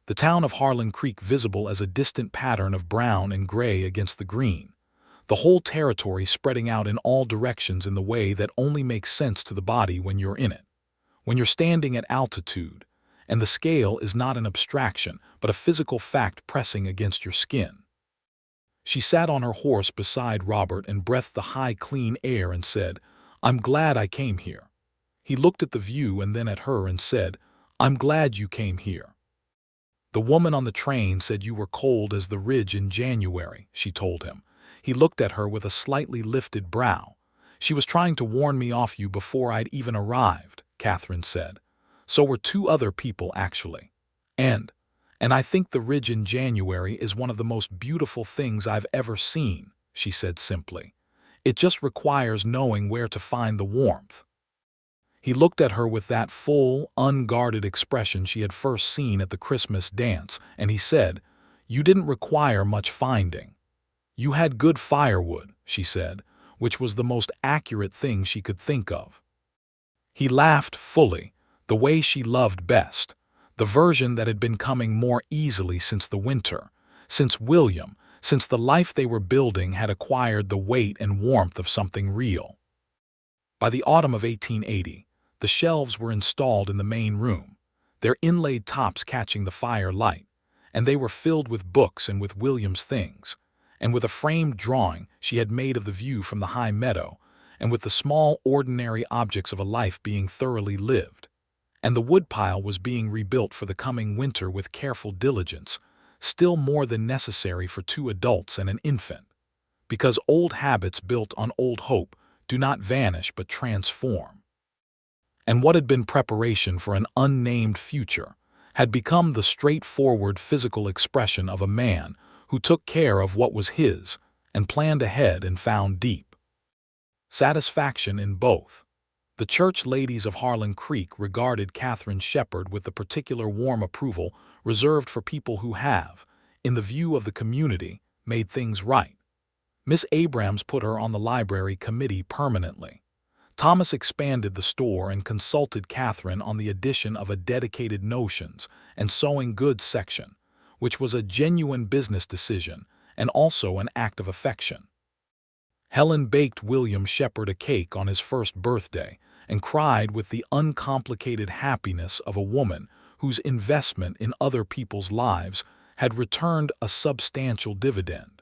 the town of Harlan Creek visible as a distant pattern of brown and gray against the green, the whole territory spreading out in all directions in the way that only makes sense to the body when you're in it, when you're standing at altitude, and the scale is not an abstraction but a physical fact pressing against your skin. She sat on her horse beside Robert and breathed the high, clean air and said, "I'm glad I came here." He looked at the view and then at her and said, "I'm glad you came here." "The woman on the train said you were cold as the Ridge in January," she told him. He looked at her with a slightly lifted brow. "She was trying to warn me off you before I'd even arrived," Catherine said. "So were 2 other people, actually. And I think the Ridge in January is one of the most beautiful things I've ever seen," she said simply. "It just requires knowing where to find the warmth." He looked at her with that full, unguarded expression she had first seen at the Christmas dance, and he said, "You didn't require much finding. You had good firewood," she said, which was the most accurate thing she could think of. He laughed fully, the way she loved best, the version that had been coming more easily since the winter, since William, since the life they were building had acquired the weight and warmth of something real. By the autumn of 1880, the shelves were installed in the main room, their inlaid tops catching the fire light, and they were filled with books and with William's things, and with a framed drawing she had made of the view from the high meadow, and with the small, ordinary objects of a life being thoroughly lived. And the woodpile was being rebuilt for the coming winter with careful diligence, still more than necessary for 2 adults and an infant, because old habits built on old hope do not vanish but transform. And what had been preparation for an unnamed future had become the straightforward physical expression of a man who took care of what was his and planned ahead and found deep satisfaction in both. The church ladies of Harlan Creek regarded Catherine Shepherd with the particular warm approval reserved for people who have, in the view of the community, made things right. Miss Abrams put her on the library committee permanently. Thomas expanded the store and consulted Catherine on the addition of a dedicated notions and sewing goods section, which was a genuine business decision and also an act of affection. Helen baked William Shepherd a cake on his first birthday and cried with the uncomplicated happiness of a woman whose investment in other people's lives had returned a substantial dividend.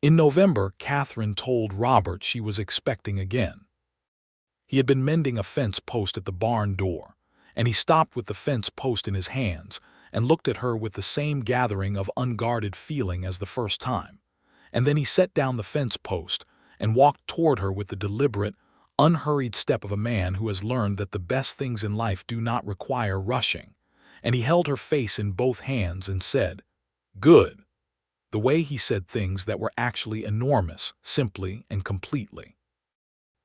In November, Catherine told Robert she was expecting again. He had been mending a fence post at the barn door, and he stopped with the fence post in his hands and looked at her with the same gathering of unguarded feeling as the first time. And then he set down the fence post and walked toward her with the deliberate, unhurried step of a man who has learned that the best things in life do not require rushing. And he held her face in both hands and said, "Good," the way he said things that were actually enormous, simply and completely.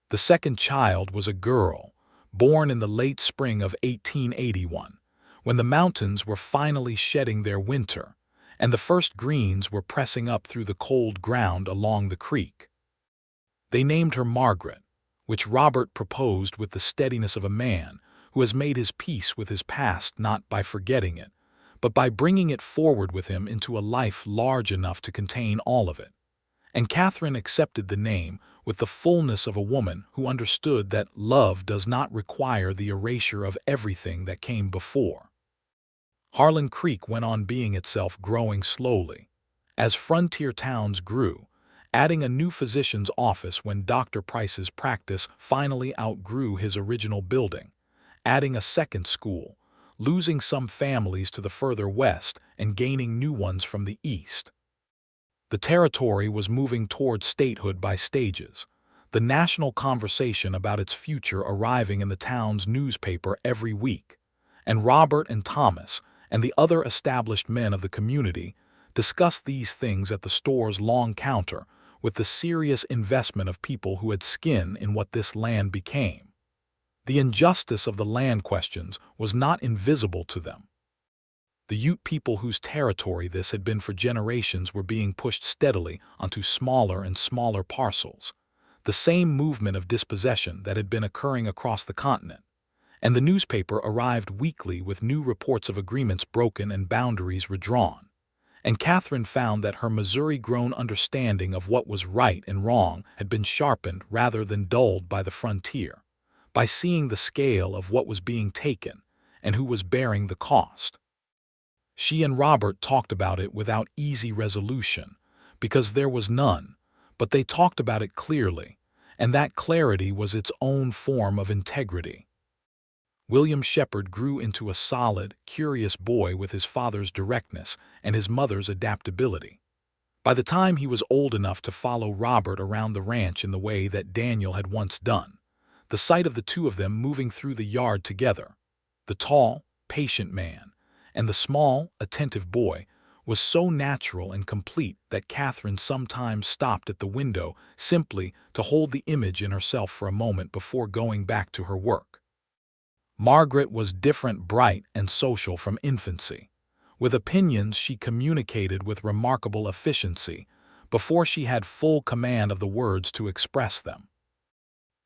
The second child was a girl, born in the late spring of 1881, when the mountains were finally shedding their winter, and the first greens were pressing up through the cold ground along the creek. They named her Margaret, which Robert proposed with the steadiness of a man who has made his peace with his past not by forgetting it, but by bringing it forward with him into a life large enough to contain all of it. And Catherine accepted the name with the fullness of a woman who understood that love does not require the erasure of everything that came before. Harlan Creek went on being itself, growing slowly. As frontier towns grew, adding a new physician's office when Dr. Price's practice finally outgrew his original building, adding a second school, losing some families to the further west and gaining new ones from the east. The territory was moving toward statehood by stages, the national conversation about its future arriving in the town's newspaper every week, and Robert and Thomas and the other established men of the community discussed these things at the store's long counter with the serious investment of people who had skin in what this land became. The injustice of the land questions was not invisible to them. The Ute people whose territory this had been for generations were being pushed steadily onto smaller and smaller parcels, the same movement of dispossession that had been occurring across the continent, and the newspaper arrived weekly with new reports of agreements broken and boundaries redrawn. And Catherine found that her Missouri-grown understanding of what was right and wrong had been sharpened rather than dulled by the frontier, by seeing the scale of what was being taken and who was bearing the cost. She and Robert talked about it without easy resolution, because there was none, but they talked about it clearly, and that clarity was its own form of integrity. William Shepherd grew into a solid, curious boy with his father's directness and his mother's adaptability. By the time he was old enough to follow Robert around the ranch in the way that Daniel had once done, the sight of the two of them moving through the yard together, the tall, patient man, and the small, attentive boy, was so natural and complete that Catherine sometimes stopped at the window simply to hold the image in herself for a moment before going back to her work. Margaret was different, bright, and social from infancy. With opinions she communicated with remarkable efficiency before she had full command of the words to express them.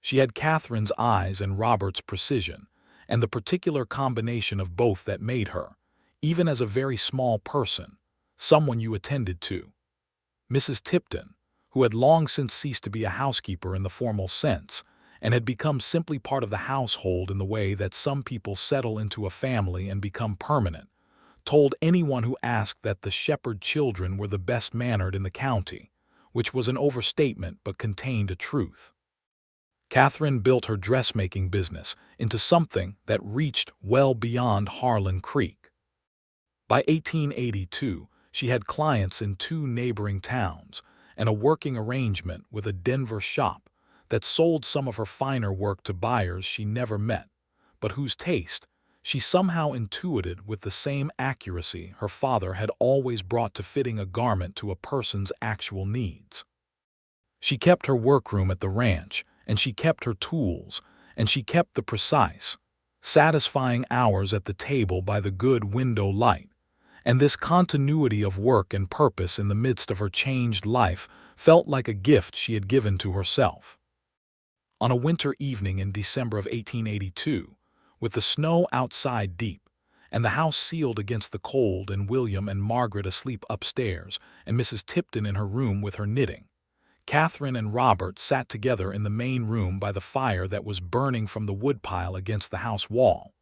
She had Catherine's eyes and Robert's precision, and the particular combination of both that made her, even as a very small person, someone you attended to. Mrs. Tipton, who had long since ceased to be a housekeeper in the formal sense, and had become simply part of the household in the way that some people settle into a family and become permanent, told anyone who asked that the Shepherd children were the best mannered in the county, which was an overstatement but contained a truth. Catherine built her dressmaking business into something that reached well beyond Harlan Creek. By 1882, she had clients in 2 neighboring towns and a working arrangement with a Denver shop that sold some of her finer work to buyers she never met, but whose taste she somehow intuited with the same accuracy her father had always brought to fitting a garment to a person's actual needs. She kept her workroom at the ranch, and she kept her tools, and she kept the precise, satisfying hours at the table by the good window light, and this continuity of work and purpose in the midst of her changed life felt like a gift she had given to herself. On a winter evening in December of 1882, with the snow outside deep, and the house sealed against the cold and William and Margaret asleep upstairs and Mrs. Tipton in her room with her knitting, Catherine and Robert sat together in the main room by the fire that was burning from the woodpile against the house wall,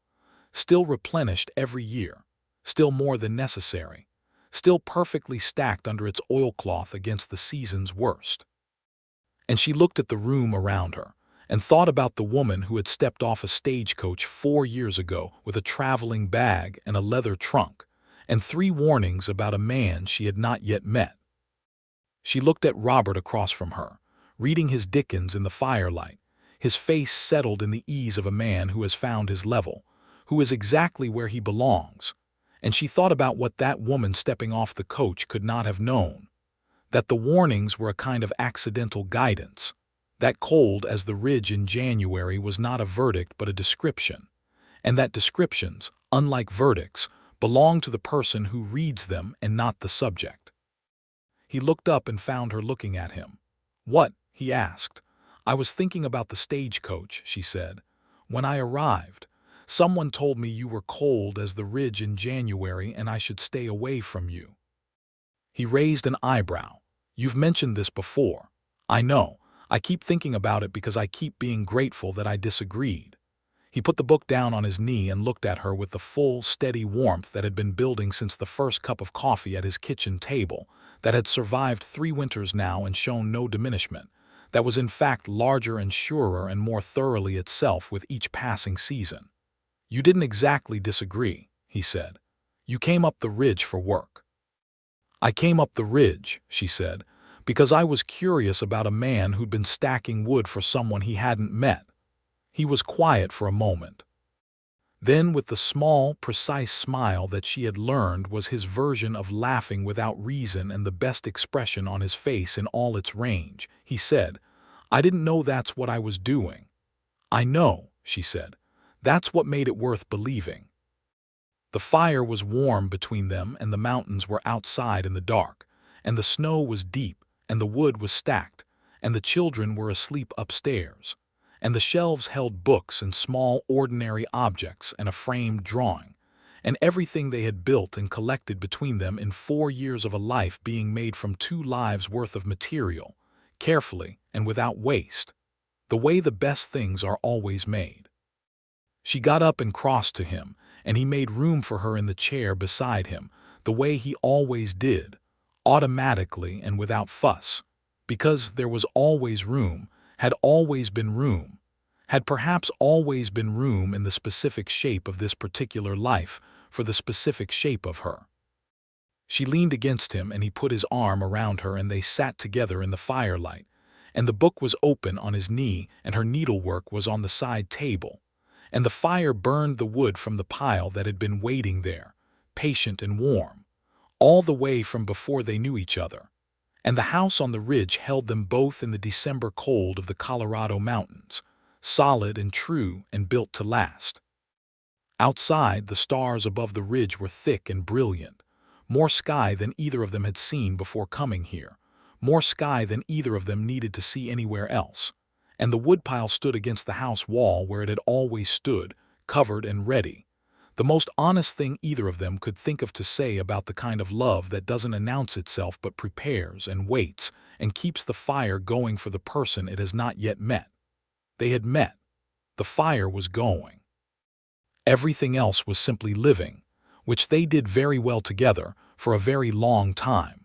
still replenished every year, still more than necessary, still perfectly stacked under its oilcloth against the season's worst. And she looked at the room around her, and thought about the woman who had stepped off a stagecoach 4 years ago with a traveling bag and a leather trunk, and 3 warnings about a man she had not yet met. She looked at Robert across from her, reading his Dickens in the firelight, his face settled in the ease of a man who has found his level, who is exactly where he belongs, and she thought about what that woman stepping off the coach could not have known, that the warnings were a kind of accidental guidance, that cold as the ridge in January was not a verdict but a description, and that descriptions, unlike verdicts, belong to the person who reads them and not the subject. He looked up and found her looking at him. "What?" he asked. "I was thinking about the stagecoach," she said. "When I arrived, someone told me you were cold as the ridge in January and I should stay away from you." He raised an eyebrow. "You've mentioned this before. I know. I keep thinking about it because I keep being grateful that I disagreed." He put the book down on his knee and looked at her with the full, steady warmth that had been building since the first cup of coffee at his kitchen table, that had survived 3 winters now and shown no diminishment, that was in fact larger and surer and more thoroughly itself with each passing season. "You didn't exactly disagree," he said. "You came up the ridge for work." "I came up the ridge," she said, "because I was curious about a man who'd been stacking wood for someone he hadn't met." He was quiet for a moment. Then, with the small, precise smile that she had learned was his version of laughing without reason and the best expression on his face in all its range, he said, "I didn't know that's what I was doing." "I know," she said. "That's what made it worth believing." The fire was warm between them and the mountains were outside in the dark, and the snow was deep, and the wood was stacked, and the children were asleep upstairs, and the shelves held books and small ordinary objects and a framed drawing, and everything they had built and collected between them in 4 years of a life being made from 2 lives' worth of material, carefully and without waste, the way the best things are always made. She got up and crossed to him, and he made room for her in the chair beside him, the way he always did, automatically and without fuss, because there was always room, had always been room, had perhaps always been room in the specific shape of this particular life for the specific shape of her. She leaned against him and he put his arm around her and they sat together in the firelight, and the book was open on his knee and her needlework was on the side table, and the fire burned the wood from the pile that had been waiting there, patient and warm, all the way from before they knew each other, and the house on the ridge held them both in the December cold of the Colorado mountains, solid and true and built to last. Outside, the stars above the ridge were thick and brilliant, more sky than either of them had seen before coming here, more sky than either of them needed to see anywhere else. And the woodpile stood against the house wall where it had always stood, covered and ready. The most honest thing either of them could think of to say about the kind of love that doesn't announce itself but prepares and waits and keeps the fire going for the person it has not yet met. They had met. The fire was going. Everything else was simply living, which they did very well together for a very long time.